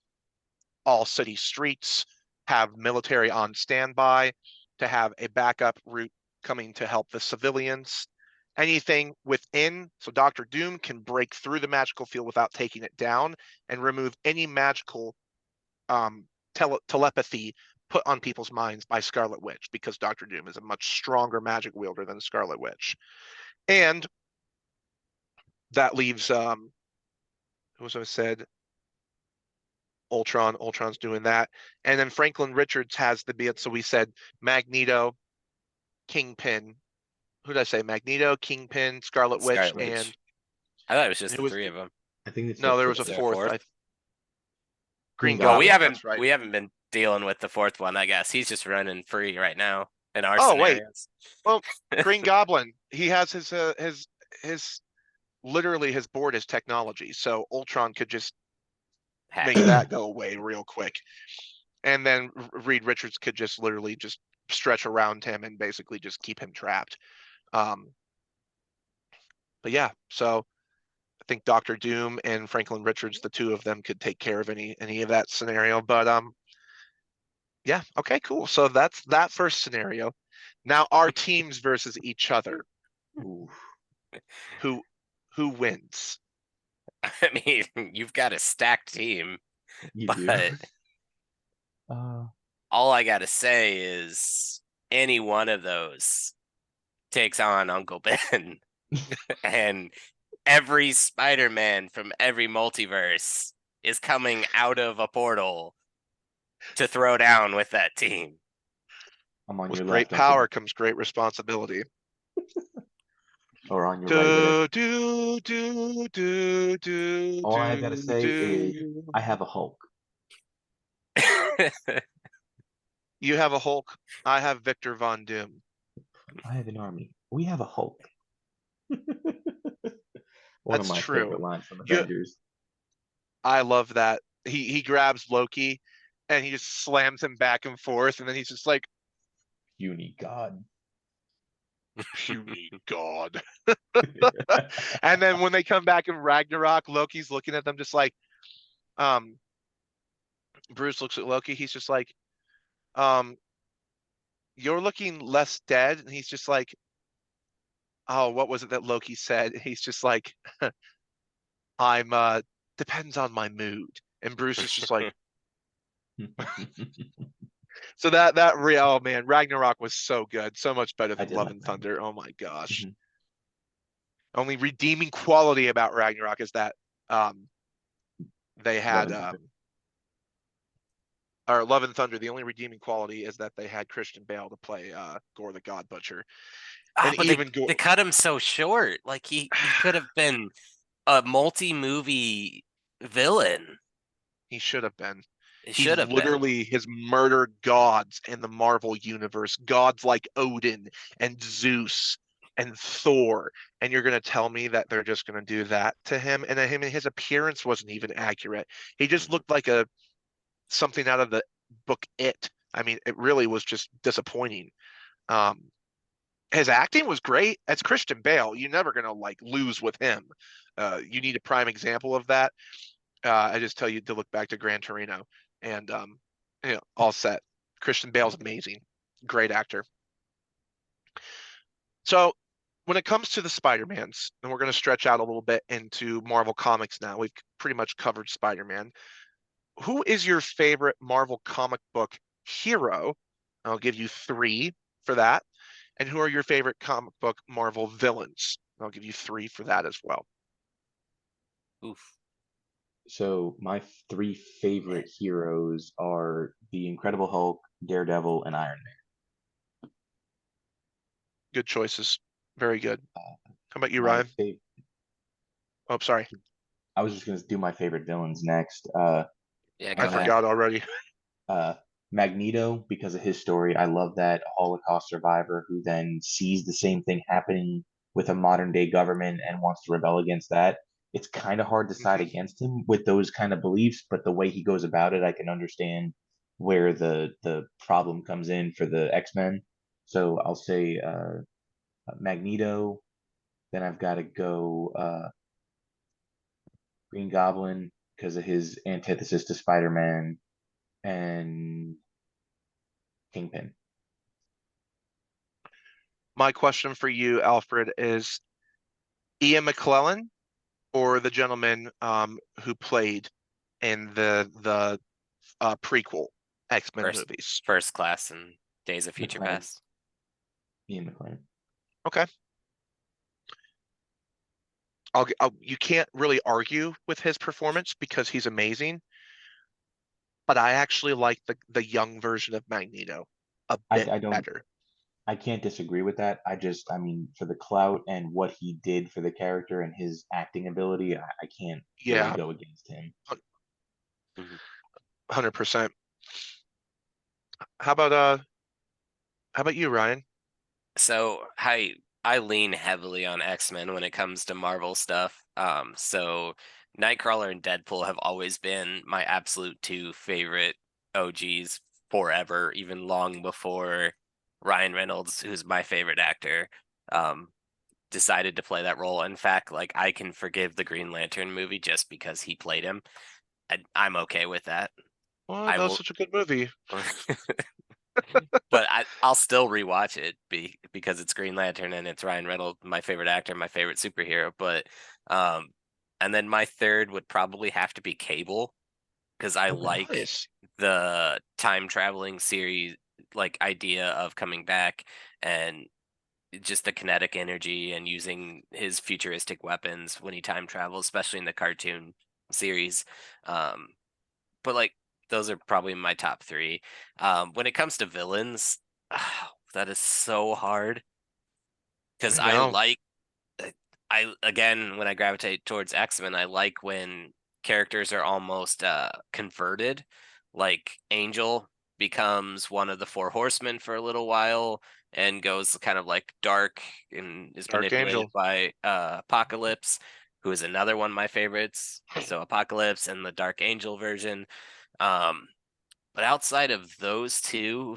all city streets, have military on standby, to have a backup route coming to help the civilians. Anything within, so Doctor Doom can break through the magical field without taking it down and remove any magical telepathy put on people's minds by Scarlet Witch, because Doctor Doom is a much stronger magic wielder than Scarlet Witch. And that leaves, who was I said? Ultron. Ultron's doing that. And then Franklin Richards has the bit. So we said Magneto, Kingpin. Who did I say? Magneto, Kingpin, Scarlet Witch, Scarlet Witch. and I thought it was just who the was three of them. I think it's no, there just was a Is there a fourth. fourth? Green Well, Goblin. That's right. we haven't been dealing with the fourth one, I guess. He's just running free right now in our Oh wait, scenarios. well, Green Goblin. He has his literally his board is technology, so Ultron could just Hack make it. that go away real quick. And then Reed Richards could just literally just stretch around him and basically just keep him trapped. But yeah, so I think Doctor Doom and Franklin Richards, the two of them, could take care of any of that scenario. But yeah, okay, cool. So that's that first scenario. Now our teams versus each other. Ooh, Who wins? I mean, you've got a stacked team, you but do. all I gotta say is any one of those takes on Uncle Ben. And every Spider-Man from every multiverse is coming out of a portal to throw down with that team. I'm on With your great left, Uncle. power comes great responsibility. Or on your right. All I gotta say is I have a Hulk. You have a Hulk. I have Victor Von Doom. I have an army. We have a Hulk. One That's of my true. favorite lines from You, Avengers. I love that. He grabs Loki and he just slams him back and forth, and then he's just like, Puny God. puny God. And then when they come back in Ragnarok, Loki's looking at them just like, Bruce looks at Loki, he's just like, you're looking less dead. And he's just like, oh, what was it that Loki said? He's just like, I'm depends on my mood. And Bruce is just like, so oh man, Ragnarok was so good, so much better I than did Love like and that. Thunder. Oh my gosh. Mhm. Only redeeming quality about Ragnarok is that they had Love and Thunder. or Love and Thunder, the only redeeming quality is that they had Christian Bale to play Gore the God Butcher. And But even they cut him so short. Like he could have been a multi-movie villain. He should have been. It He's should have been. literally his murdered gods in the Marvel universe, gods like Odin and Zeus and Thor. And you're going to tell me that they're just going to do that to him? And his appearance wasn't even accurate. He just looked like something out of the book It. I mean, it really was just disappointing. His acting was great. As Christian Bale, you're never going to like lose with him. You need a prime example of that. I just tell you to look back to Gran Torino, and all set. Christian Bale's amazing, great actor. So when it comes to the Spider-Mans, and we're going to stretch out a little bit into Marvel Comics now. We've pretty much covered Spider-Man. Who is your favorite Marvel comic book hero? I'll give you 3 for that. And who are your favorite comic book Marvel villains? I'll give you 3 for that as well. Oof. So my 3 favorite heroes are the Incredible Hulk, Daredevil, and Iron Man. Good choices. Very good. How about you, My Ryan? Oh, sorry. I was just gonna do my favorite villains next. Yeah, I forgot already. Magneto, because of his story. I love that, a Holocaust survivor who then sees the same thing happening with a modern day government and wants to rebel against that. It's kind of hard to side against him with those kind of beliefs, but the way he goes about it, I can understand where the problem comes in for the X-Men. So I'll say Magneto. Then I've got to go Green Goblin because of his antithesis to Spider-Man, and Kingpin. My question for you, Alfred, is Ian McKellen or the gentleman who played in the prequel X-Men movies? First Class and Days of Future Past. Ian McKellen. Okay. You can't really argue with his performance because he's amazing, but I actually like the young version of Magneto a bit better. I can't disagree with that. I mean, for the clout and what he did for the character and his acting ability, I can't really go against him. 100%. How about you, Ryan? So I lean heavily on X-Men when it comes to Marvel stuff. So Nightcrawler and Deadpool have always been my absolute 2 favorite OGs forever, even long before Ryan Reynolds, who's my favorite actor, decided to play that role. In fact, like I can forgive the Green Lantern movie just because he played him. I'm okay with that. Well, that was such a good movie. But I'll still rewatch it because it's Green Lantern and it's Ryan Reynolds, my favorite actor, my favorite superhero. But and then my third would probably have to be Cable, because I like the time traveling series, like idea of coming back and just the kinetic energy and using his futuristic weapons when he time travels, especially in the cartoon series. But like those are probably my top 3. When it comes to villains, that is so hard because again, when I gravitate towards X-Men, I like when characters are almost converted. Like Angel becomes one of the 4 horsemen for a little while and goes kind of like dark and is manipulated by Apocalypse, who is another one of my favorites. So Apocalypse and the Dark Angel version. But outside of those 2,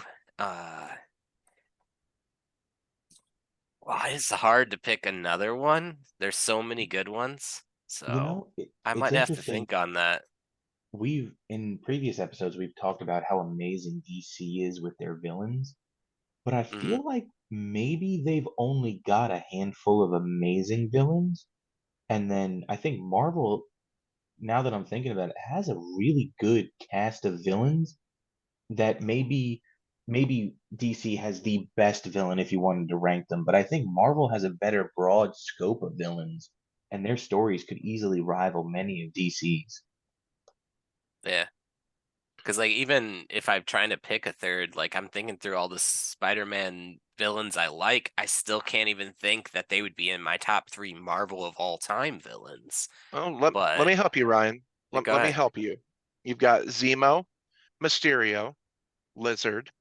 it's hard to pick another one. There's so many good ones. So I might have to think on that. In previous episodes, we've talked about how amazing DC is with their villains, but I feel like maybe they've only got a handful of amazing villains. And then I think Marvel, now that I'm thinking about it, has a really good cast of villains that maybe DC has the best villain if you wanted to rank them, but I think Marvel has a better broad scope of villains, and their stories could easily rival many of DC's. Yeah. Because like even if I'm trying to pick a third, like I'm thinking through all the Spider-Man villains I like, I still can't even think that they would be in my top 3 Marvel of all time villains. Oh, let me help you, Ryan. Let me help you. You've got Zemo, Mysterio, Lizard,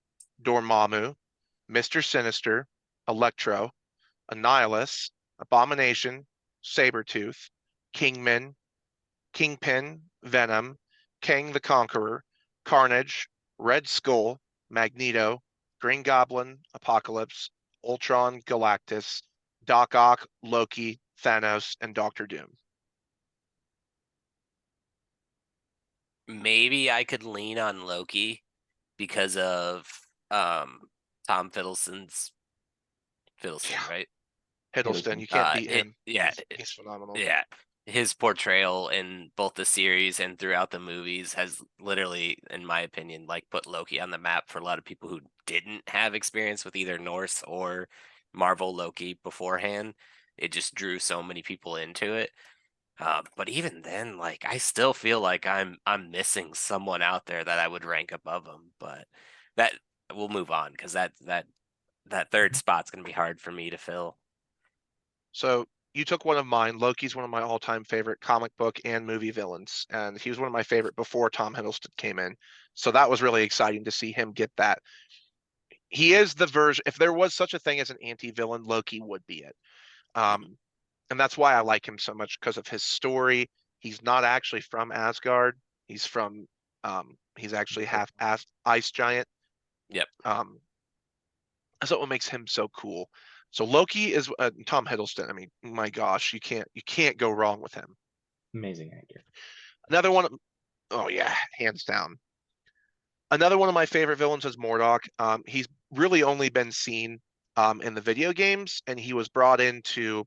Dormammu, Mr. Sinister, Electro, Annihilus, Abomination, Sabretooth, Kingpin, Venom, Kang the Conqueror, Carnage, Red Skull, Magneto, Green Goblin, Apocalypse, Ultron, Galactus, Doc Ock, Loki, Thanos, and Doctor Doom. Maybe I could lean on Loki because of Tom Fiddleston's Fiddleston, Yeah, right? Hiddleston, you can't beat him. Yeah, He's phenomenal. yeah. His portrayal in both the series and throughout the movies has literally, in my opinion, like put Loki on the map for a lot of people who didn't have experience with either Norse or Marvel Loki beforehand. It just drew so many people into it. But even then, like I still feel like I'm missing someone out there that I would rank above him. But that we'll move on because that third spot's gonna be hard for me to fill. So you took one of mine. Loki's one of my all-time favorite comic book and movie villains, and he was one of my favorite before Tom Hiddleston came in. So that was really exciting to see him get that. He is the version. If there was such a thing as an anti-villain, Loki would be it. Mhm. Um, and that's why I like him so much because of his story. He's not actually from Asgard. He's from he's actually half ice giant. Yep. Um, so what makes him so cool. So Loki is Tom Hiddleston. I mean, my gosh, you can't go wrong with him. Amazing actor. Another one, oh yeah, hands down. Another one of my favorite villains is Mordok. He's really only been seen in the video games, and he was brought into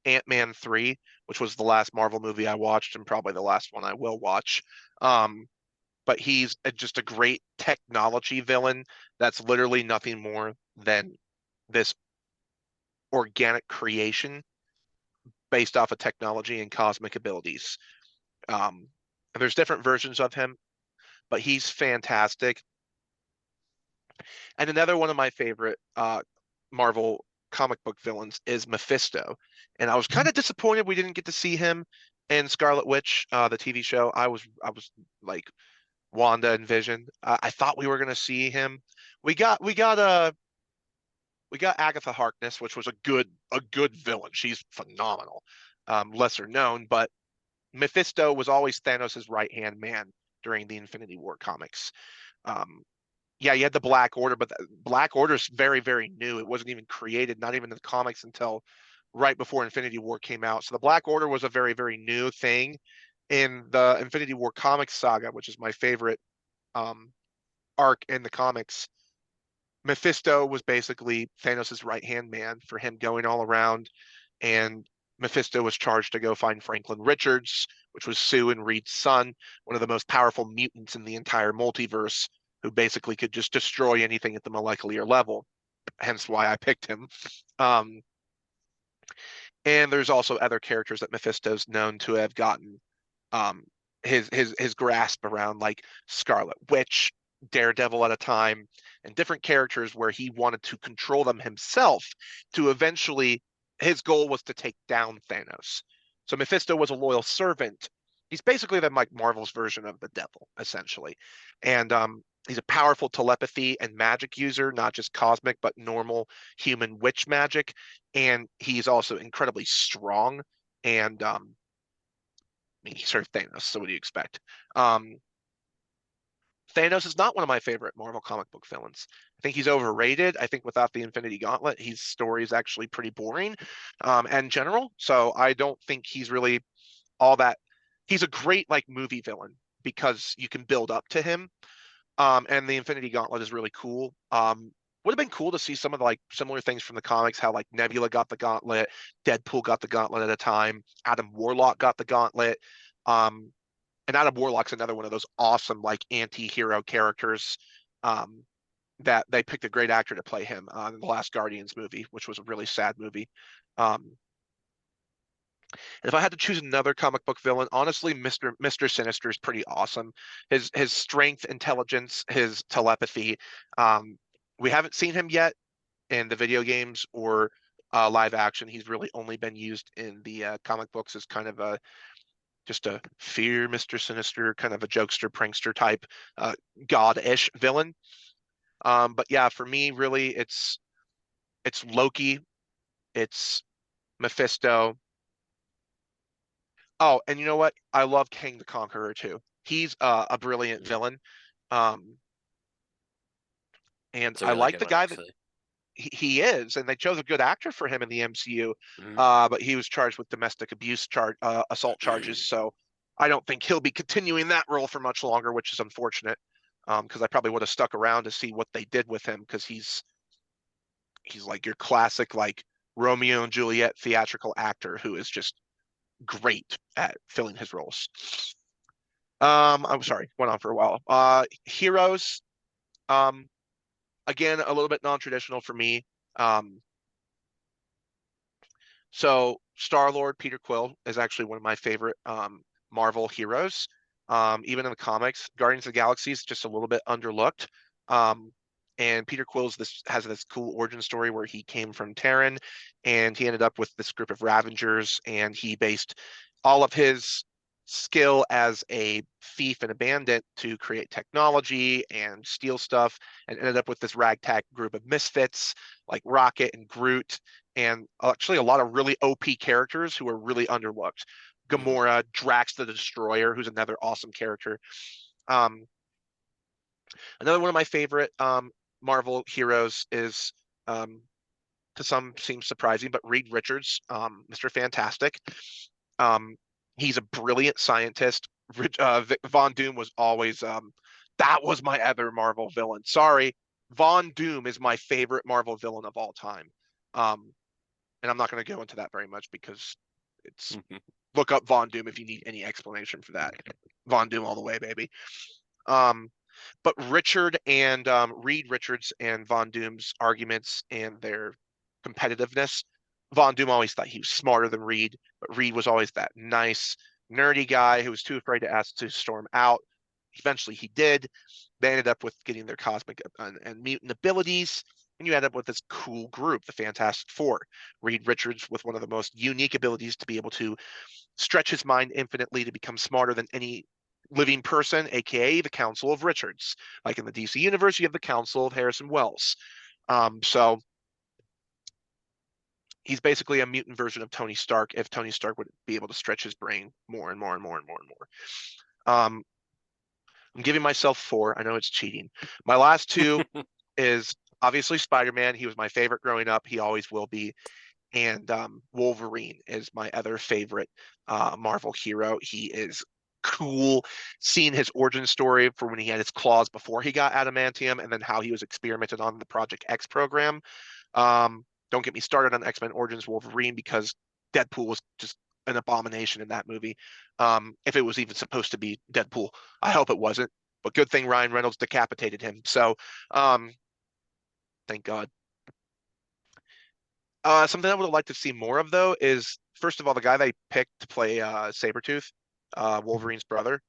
Ant-Man 3, which was the last Marvel movie I watched and probably the last one I will watch. But he's just a great technology villain that's literally nothing more than this organic creation based off of technology and cosmic abilities. And there's different versions of him, but he's fantastic. And another one of my favorite Marvel comic book villains is Mephisto. And I was kind of disappointed we didn't get to see him in Scarlet Witch, the TV show. I was like Wanda and Vision. I thought we were gonna see him. We got Agatha Harkness, which was a good villain. She's phenomenal. Lesser known, but Mephisto was always Thanos' right hand man during the Infinity War comics. Um, yeah, you had the Black Order, but the Black Order is very, very new. It wasn't even created, not even in the comics until right before Infinity War came out. So the Black Order was a very, very new thing in the Infinity War comics saga, which is my favorite um, arc in the comics. Mephisto was basically Thanos' right hand man for him going all around, and Mephisto was charged to go find Franklin Richards, which was Sue and Reed's son, one of the most powerful mutants in the entire multiverse, who basically could just destroy anything at the molecular level. Hence why I picked him. Um, and there's also other characters that Mephisto's known to have gotten um, his grasp around, like Scarlet Witch, Daredevil at a time, and different characters where he wanted to control them himself to eventually his goal was to take down Thanos. So Mephisto was a loyal servant. He's basically the Mike Marvel's version of the devil, essentially. And he's a powerful telepathy and magic user, not just cosmic, but normal human witch magic. And he's also incredibly strong. And I mean, he served Thanos, so what do you expect? Thanos is not one of my favorite Marvel comic book villains. I think he's overrated. I think without the Infinity Gauntlet, his story is actually pretty boring in general. So I don't think he's really all that. He's a great like movie villain because you can build up to him. And the Infinity Gauntlet is really cool. Would have been cool to see some of the like similar things from the comics, how like Nebula got the gauntlet, Deadpool got the gauntlet at a time, Adam Warlock got the gauntlet. Um, and Adam Warlock's another one of those awesome like anti-hero characters that they picked a great actor to play him in the last Guardians movie, which was a really sad movie. Um, if I had to choose another comic book villain, honestly, Mr. Sinister is pretty awesome. His strength, intelligence, his telepathy. Um, we haven't seen him yet in the video games or live action. He's really only been used in the comic books as kind of just a fear Mr. Sinister, kind of a jokester, prankster type, god-ish villain. But yeah, for me, really, it's Loki, it's Mephisto. Oh, and you know what? I love King the Conqueror too. He's a brilliant villain. Um, and It's a I really like good the one, guy that actually. he is, and they chose a good actor for him in the MCU. Mhm. But he was charged with domestic abuse assault charges, so I don't think he'll be continuing that role for much longer, which is unfortunate. Because I probably would have stuck around to see what they did with him, because he's like your classic like Romeo and Juliet theatrical actor who is just great at filling his roles. I'm sorry, went on for a while. Heroes, um, again, a little bit non-traditional for me. Um, so Star-Lord, Peter Quill, is actually one of my favorite Marvel heroes. Even in the comics, Guardians of the Galaxy is just a little bit underlooked. And Peter Quill's has this cool origin story where he came from Terran, and he ended up with this group of Ravengers, and he based all of his skill as a thief and a bandit to create technology and steal stuff, and ended up with this ragtag group of misfits like Rocket and Groot, and actually a lot of really OP characters who are really underlooked. Mhm. Gamora, Drax the Destroyer, who's another awesome character. Um, Another one of my favorite Marvel heroes is, um, to some seems surprising, but Reed Richards, Mr. Fantastic. Um, he's a brilliant scientist. Von Doom was always that was my other Marvel villain. Sorry, Von Doom is my favorite Marvel villain of all time. Um, and I'm not going to go into that very much because it's look up Von Doom if you need any explanation for that. Von Doom all the way, baby. Um, but Reed Richards and Von Doom's arguments and their competitiveness. Von Doom always thought he was smarter than Reed, but Reed was always that nice, nerdy guy who was too afraid to ask to storm out. Eventually, he did. They ended up with getting their cosmic and mutant abilities, and you end up with this cool group, the Fantastic Four. Reed Richards with one of the most unique abilities to be able to stretch his mind infinitely to become smarter than any living person, aka the Council of Richards. Like in the DC universe, you have the Council of Harrison Wells. So he's basically a mutant version of Tony Stark if Tony Stark would be able to stretch his brain more and more and more and more and more. I'm giving myself 4. I know it's cheating. My last 2 is obviously Spider-Man. He was my favorite growing up. He always will be. And Wolverine is my other favorite Marvel hero. He is cool. Seeing his origin story for when he had his claws before he got adamantium, and then how he was experimented on the Project X program. Don't get me started on X-Men Origins Wolverine, because Deadpool was just an abomination in that movie. If it was even supposed to be Deadpool, I hope it wasn't. But good thing Ryan Reynolds decapitated him. So thank God. Something I would have liked to see more of, though, is first of all, the guy they picked to play Sabretooth, Wolverine's brother,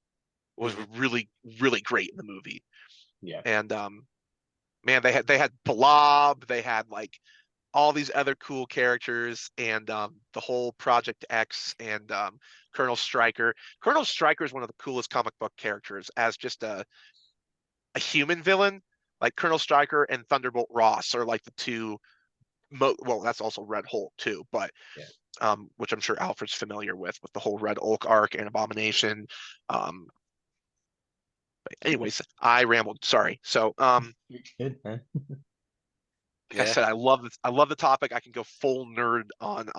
was Mhm. really, really great in the movie. Yeah. And man, they had Blob, they had like all these other cool characters, and the whole Project X, and Colonel Stryker. Colonel Stryker is one of the coolest comic book characters as just a human villain. Like Colonel Stryker and Thunderbolt Ross are like the two. Well, that's also Red Hulk too, but Yeah. which I'm sure Alfred's familiar with the whole Red Hulk arc and Abomination. But anyways, I rambled. Sorry. So, You're good, man. like I Yeah. said, I love this. I love the topic. I can go full nerd on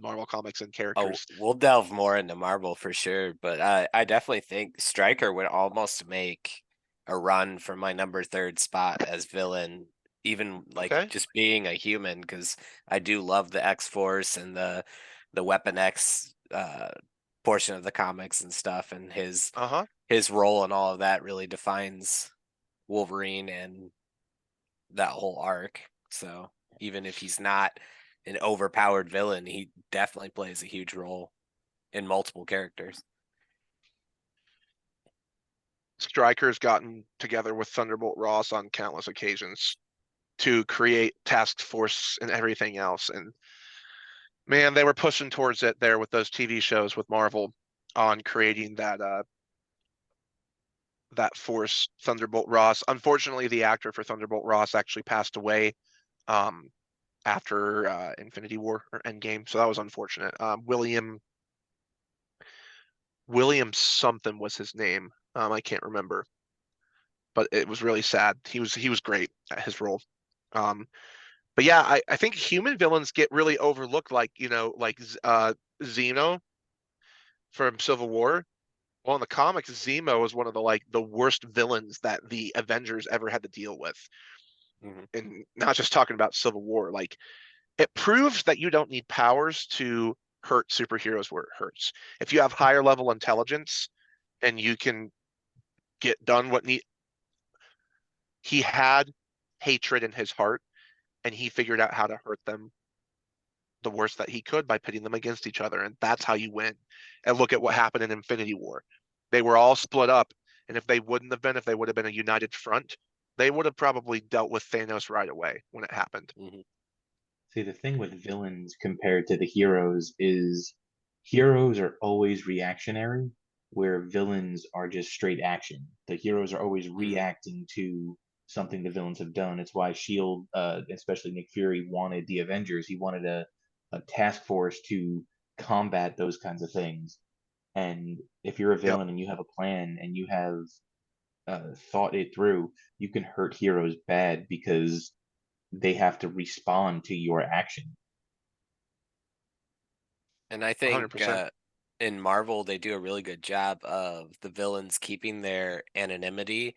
Marvel comics and Oh, characters. we'll delve more into Marvel for sure, but I definitely think Stryker would almost make a run for my number 3rd spot as villain, even like Okay. just being a human, because I do love the X Force and the Weapon X portion of the comics and stuff, and Uh-huh. his role and all of that really defines Wolverine and that whole arc. So even if he's not an overpowered villain, he definitely plays a huge role in multiple characters. Stryker's gotten together with Thunderbolt Ross on countless occasions to create Task Force and everything else. And man, they were pushing towards it there with those TV shows with Marvel. on creating that Force Thunderbolt Ross. Unfortunately, the actor for Thunderbolt Ross actually passed away after Infinity War or Endgame, so that was unfortunate. William something was his name. I can't remember, but it was really sad. He was great at his role. But yeah, I think human villains get really overlooked, like like Zemo from Civil War. Well, in the comics, Zemo is one of the worst villains that the Avengers ever had to deal with. And not just talking about Civil War, like it proves that you don't need powers to hurt superheroes where it hurts. If you have higher level intelligence and you can get done what need he had hatred in his heart and he figured out how to hurt them the worst that he could by pitting them against each other, and that's how you win. And look at what happened in Infinity War. They were all split up, and if they would have been a united front, they would have probably dealt with Thanos right away when it happened. See, the thing with villains compared to the heroes is heroes are always reactionary, where villains are just straight action. The heroes are always reacting to something the villains have done. It's why Shield, especially Nick Fury, wanted the Avengers. He wanted a task force to combat those kinds of things. And if you're a Yep. villain and you have a plan and you have thought it through, you can hurt heroes bad because they have to respond to your action. And I think 100%. in Marvel, they do a really good job of the villains keeping their anonymity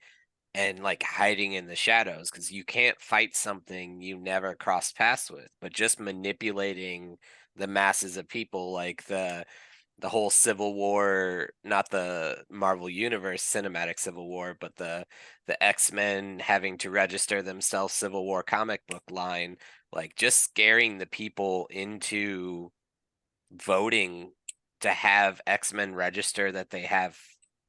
and like hiding in the shadows, because you can't fight something you never crossed paths with. But just manipulating the masses of people, like the whole Civil War, not the Marvel Universe cinematic Civil War, but the X-Men having to register themselves Civil War comic book line, like just scaring the people into voting to have X-Men register that they have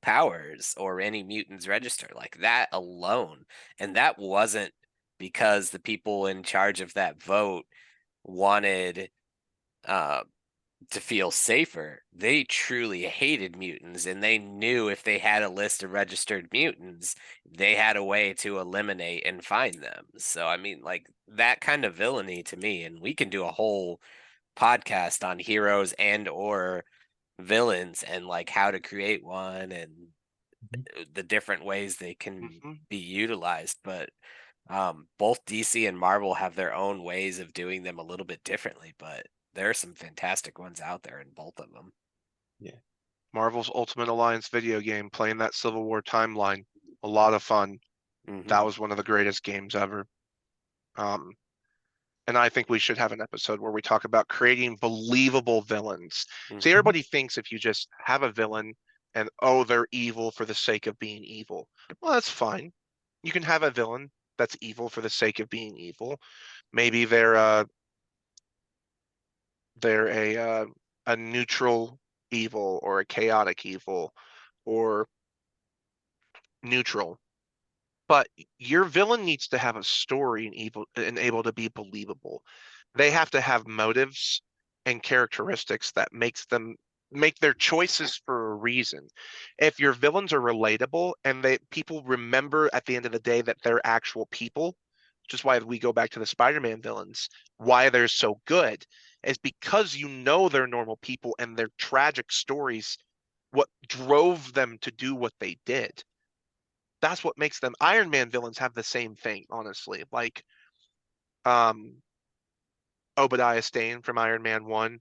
powers, or any mutants register, like that alone. And that wasn't because the people in charge of that vote wanted to feel safer. They truly hated mutants, and they knew if they had a list of registered mutants, they had a way to eliminate and find them. So I mean, like, that kind of villainy to me, and we can do a whole podcast on heroes and or villains, and like how to create one, and the different ways they can be utilized. But both DC and Marvel have their own ways of doing them a little bit differently, but there are some fantastic ones out there in both of them. Yeah. Marvel's Ultimate Alliance video game, playing that Civil War timeline, a lot of fun. That was one of the greatest games ever. And I think we should have an episode where we talk about creating believable villains. See, everybody thinks if you just have a villain and, oh, they're evil for the sake of being evil. Well, that's fine. You can have a villain that's evil for the sake of being evil. Maybe they're a neutral evil, or a chaotic evil, or neutral. But your villain needs to have a story and able to be believable. They have to have motives and characteristics that make their choices for a reason. If your villains are relatable and people remember at the end of the day that they're actual people, which is why we go back to the Spider-Man villains, why they're so good, is because you know they're normal people and their tragic stories, what drove them to do what they did. That's what makes them. Iron Man villains have the same thing, honestly. Like Obadiah Stane from Iron Man 1.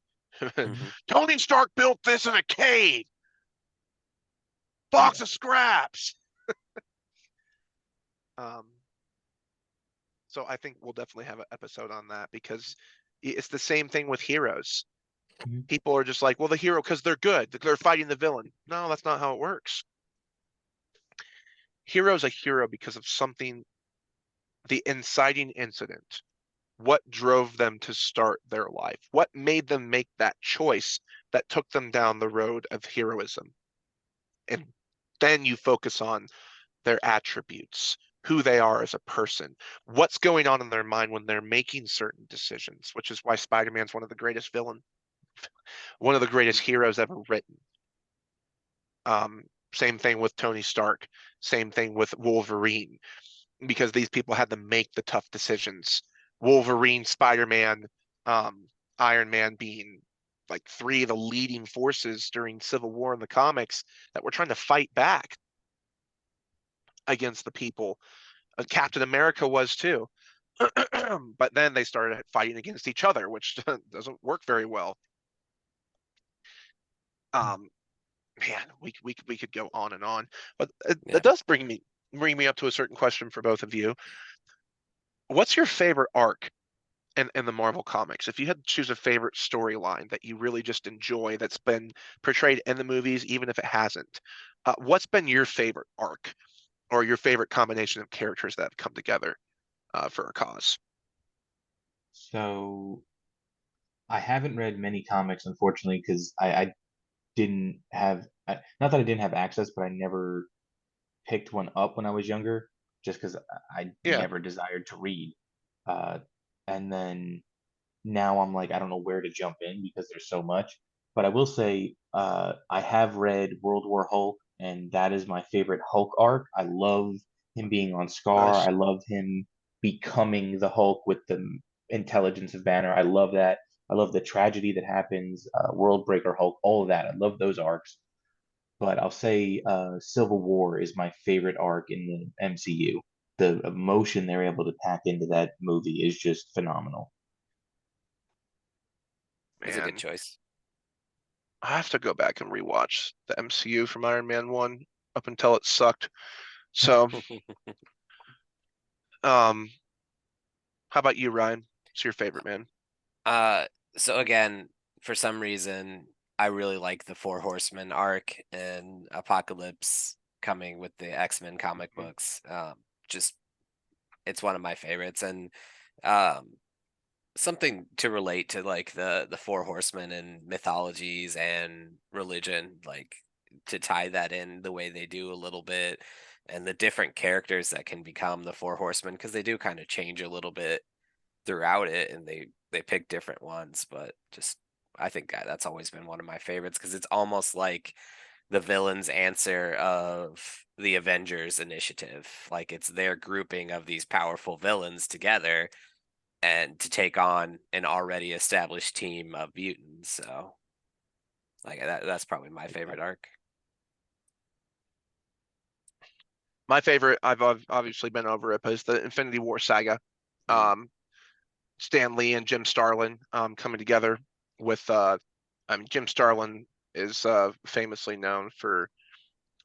Tony Stark built this in a cave. Box of scraps. So I think we'll definitely have an episode on that, because it's the same thing with heroes. People are just like, well, the hero, because they're good, they're fighting the villain. No, that's not how it works. Hero's a hero because of something, the inciting incident. What drove them to start their life? What made them make that choice that took them down the road of heroism? And then you focus on their attributes, who they are as a person, what's going on in their mind when they're making certain decisions, which is why Spider-Man's one of the greatest heroes ever written. Same thing with Tony Stark. Same thing with Wolverine, because these people had to make the tough decisions. Wolverine, Spider-Man, um, Iron Man being like three of the leading forces during Civil War in the comics that were trying to fight back against the people. Captain America was too. But then they started fighting against each other, which doesn't work very well. Man, we could go on and on, but it does bring me up to a certain question for both of you. What's your favorite arc in the Marvel comics? If you had to choose a favorite storyline that you really just enjoy that's been portrayed in the movies, even if it hasn't, what's been your favorite arc or your favorite combination of characters that have come together for a cause? So I haven't read many comics, unfortunately, because I didn't have not that I didn't have access, but I never picked one up when I was younger, just because I Yeah, never desired to read. Uh, and then now I'm like, I don't know where to jump in because there's so much. But I will say, I have read World War Hulk, and that is my favorite Hulk arc. I love him being on Scar. nice. I love him becoming the Hulk with the intelligence of Banner. I love that. I love the tragedy that happens, World Breaker Hulk, all of that. I love those arcs. But I'll say Civil War is my favorite arc in the MCU. The emotion they're able to pack into that movie is just phenomenal. It's a good Man, choice. I have to go back and rewatch the MCU from Iron Man 1 up until it sucked. So, um, how about you, Ryan? What's your favorite, man? Uh, so again, for some reason, I really like the Four Horsemen arc and Apocalypse coming with the X-Men comic Mhm. books. Just it's one of my favorites, and um, something to relate to like the Four Horsemen and mythologies and religion, like to tie that in the way they do a little bit, and the different characters that can become the Four Horsemen because they do kind of change a little bit throughout it, and they pick different ones, but just I think that's always been one of my favorites because it's almost like the villain's answer of the Avengers initiative. Like it's their grouping of these powerful villains together and to take on an already established team of mutants. So like that's probably my favorite arc. My favorite, I've obviously been over it, but it's the Infinity War saga. Mhm. Um, Stan Lee and Jim Starlin coming together with I mean Jim Starlin is famously known for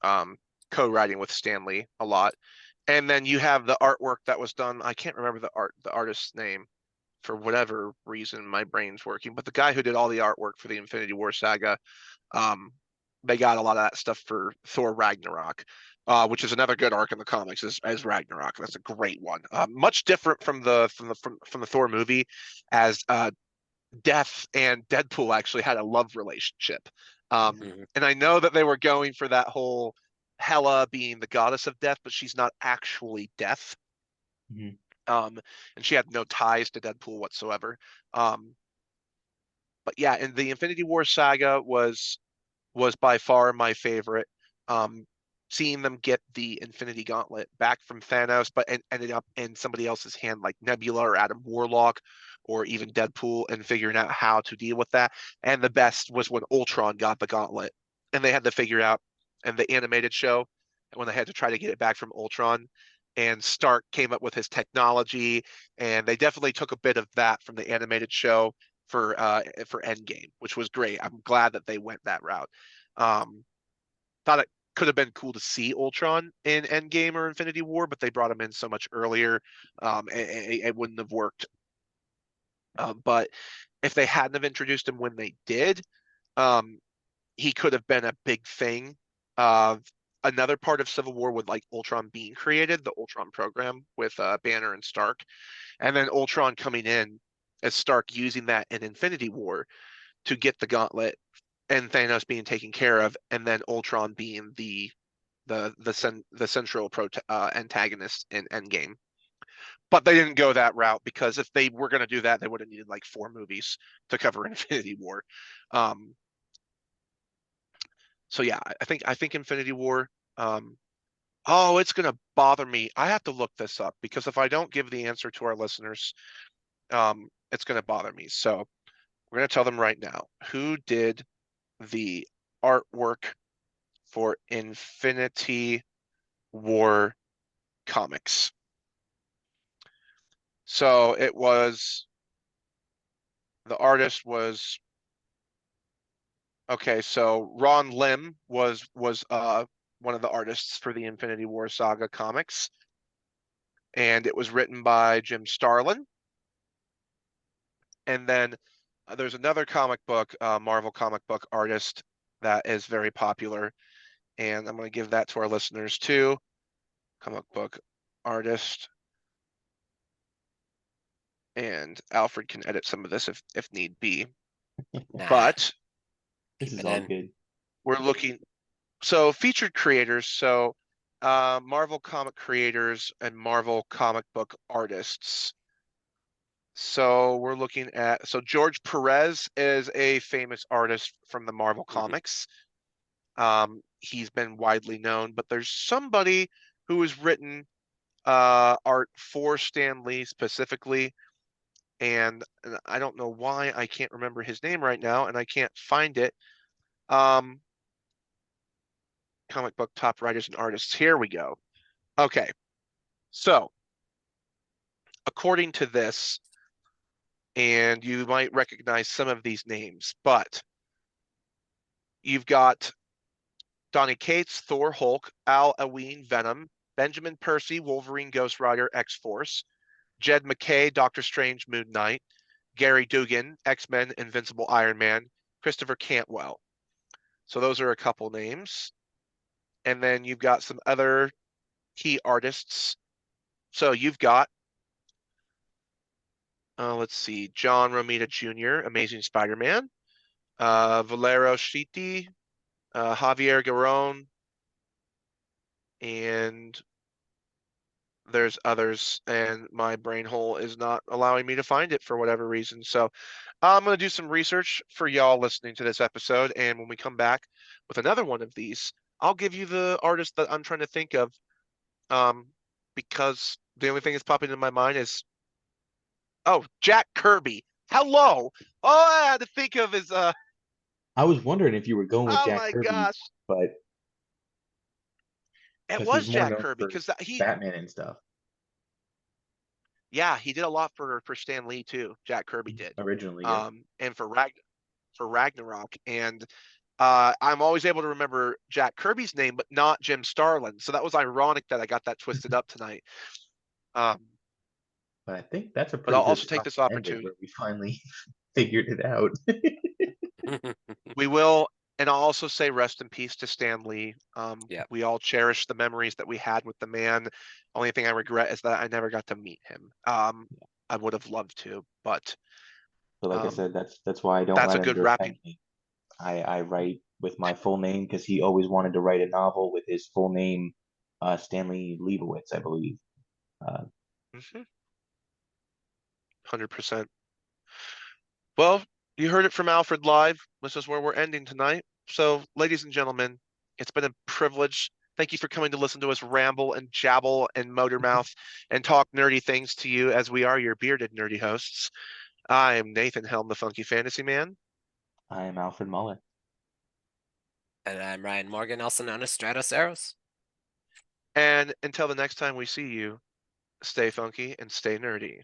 um, co-writing with Stan Lee a lot. And then you have the artwork that was done. I can't remember the artist's name for whatever reason. My brain's working, but the guy who did all the artwork for the Infinity War saga, um, they got a lot of that stuff for Thor Ragnarok, which is another good arc in the comics as Ragnarok. That's a great one. Much different from the Thor movie, as Death and Deadpool actually had a love relationship. Mhm. And I know that they were going for that whole Hela being the goddess of death, but she's not actually death. Mhm. And she had no ties to Deadpool whatsoever. Um, but yeah, and the Infinity War saga was by far my favorite. Um, Seeing them get the Infinity Gauntlet back from Thanos, but ended up in somebody else's hand, like Nebula or Adam Warlock, or even Deadpool, and figuring out how to deal with that. And the best was when Ultron got the Gauntlet, and they had to figure out, and the animated show, when they had to try to get it back from Ultron, and Stark came up with his technology, and they definitely took a bit of that from the animated show for Endgame, which was great. I'm glad that they went that route. Um, Thought it could have been cool to see Ultron in Endgame or Infinity War, but they brought him in so much earlier, it wouldn't have worked. But if they hadn't have introduced him when they did, um, he could have been a big thing. Uh, Another part of Civil War with like Ultron being created, the Ultron program with Banner and Stark, and then Ultron coming in as Stark using that in Infinity War to get the gauntlet, and Thanos being taken care of, and then Ultron being the central antagonist in Endgame. But they didn't go that route because if they were going to do that, they would have needed like 4 movies to cover Infinity War. Um, So yeah, I think Infinity War. Oh, it's gonna bother me. I have to look this up because if I don't give the answer to our listeners, it's gonna bother me. So we're gonna tell them right now who did the artwork for Infinity War comics. So it was the artist was okay. So Ron Lim was one of the artists for the Infinity War Saga comics, and it was written by Jim Starlin. And then there's another comic book, Marvel comic book artist that is very popular, and I'm going to give that to our listeners too. Comic book artist, and Alfred can edit some of this if need be. Nah, But This keep is it all in. good. we're looking so featured creators. So Marvel comic creators and Marvel comic book artists. So we're looking at George Perez is a famous artist from the Marvel comics. He's been widely known, but there's somebody who has written art for Stan Lee specifically, and I don't know why I can't remember his name right now, and I can't find it. Comic book top writers and artists. Here we go. Okay, so according to this, and you might recognize some of these names, but you've got Donny Cates, Thor, Hulk, Al Ewing, Venom, Benjamin Percy, Wolverine, Ghost Rider, X-Force, Jed MacKay, Doctor Strange, Moon Knight, Gary Dugan, X-Men, Invincible Iron Man, Christopher Cantwell. So those are a couple names. And then you've got some other key artists. So you've got, let's see, John Romita Jr., Amazing Spider-Man, Valero Schiti, Javier Garron, and there's others, and my brain hole is not allowing me to find it for whatever reason. So I'm going to do some research for y'all listening to this episode, and when we come back with another one of these, I'll give you the artist that I'm trying to think of, because the only thing that's popping in my mind is, oh, Jack Kirby. Hello. All I had to think of is, I was wondering if you were going with oh Jack my Kirby, gosh, but it because was he's more Jack known Kirby for because he, Batman and stuff yeah, he did a lot for Stan Lee too. Jack Kirby did, originally. Yeah. and for Ragnarok, and I'm always able to remember Jack Kirby's name, but not Jim Starlin. So that was ironic that I got that twisted up tonight. Um, But I think that's a but pretty I'll good also take spot this to end it, opportunity. where we finally figured it out. We will, and I'll also say rest in peace to Stan Lee. Yeah. We all cherish the memories that we had with the man. Only thing I regret is that I never got to meet him. I would have loved to, but But like I said, that's why I don't that's write a good under a pen wrapping. name. I write with my full name because he always wanted to write a novel with his full name, Stanley Leibowitz, I believe. 100%. Well, you heard it from Alfred live. This is where we're ending tonight. So, ladies and gentlemen, it's been a privilege. Thank you for coming to listen to us ramble and jabble and motor mouth and talk nerdy things to you as we are your bearded nerdy hosts. I am Nathan Helm, the Funky Fantasy Man. I am Alfred Muller. And I'm Ryan Morgan, also known as Stratos Eros. And until the next time we see you, stay funky and stay nerdy.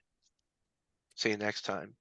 See you next time.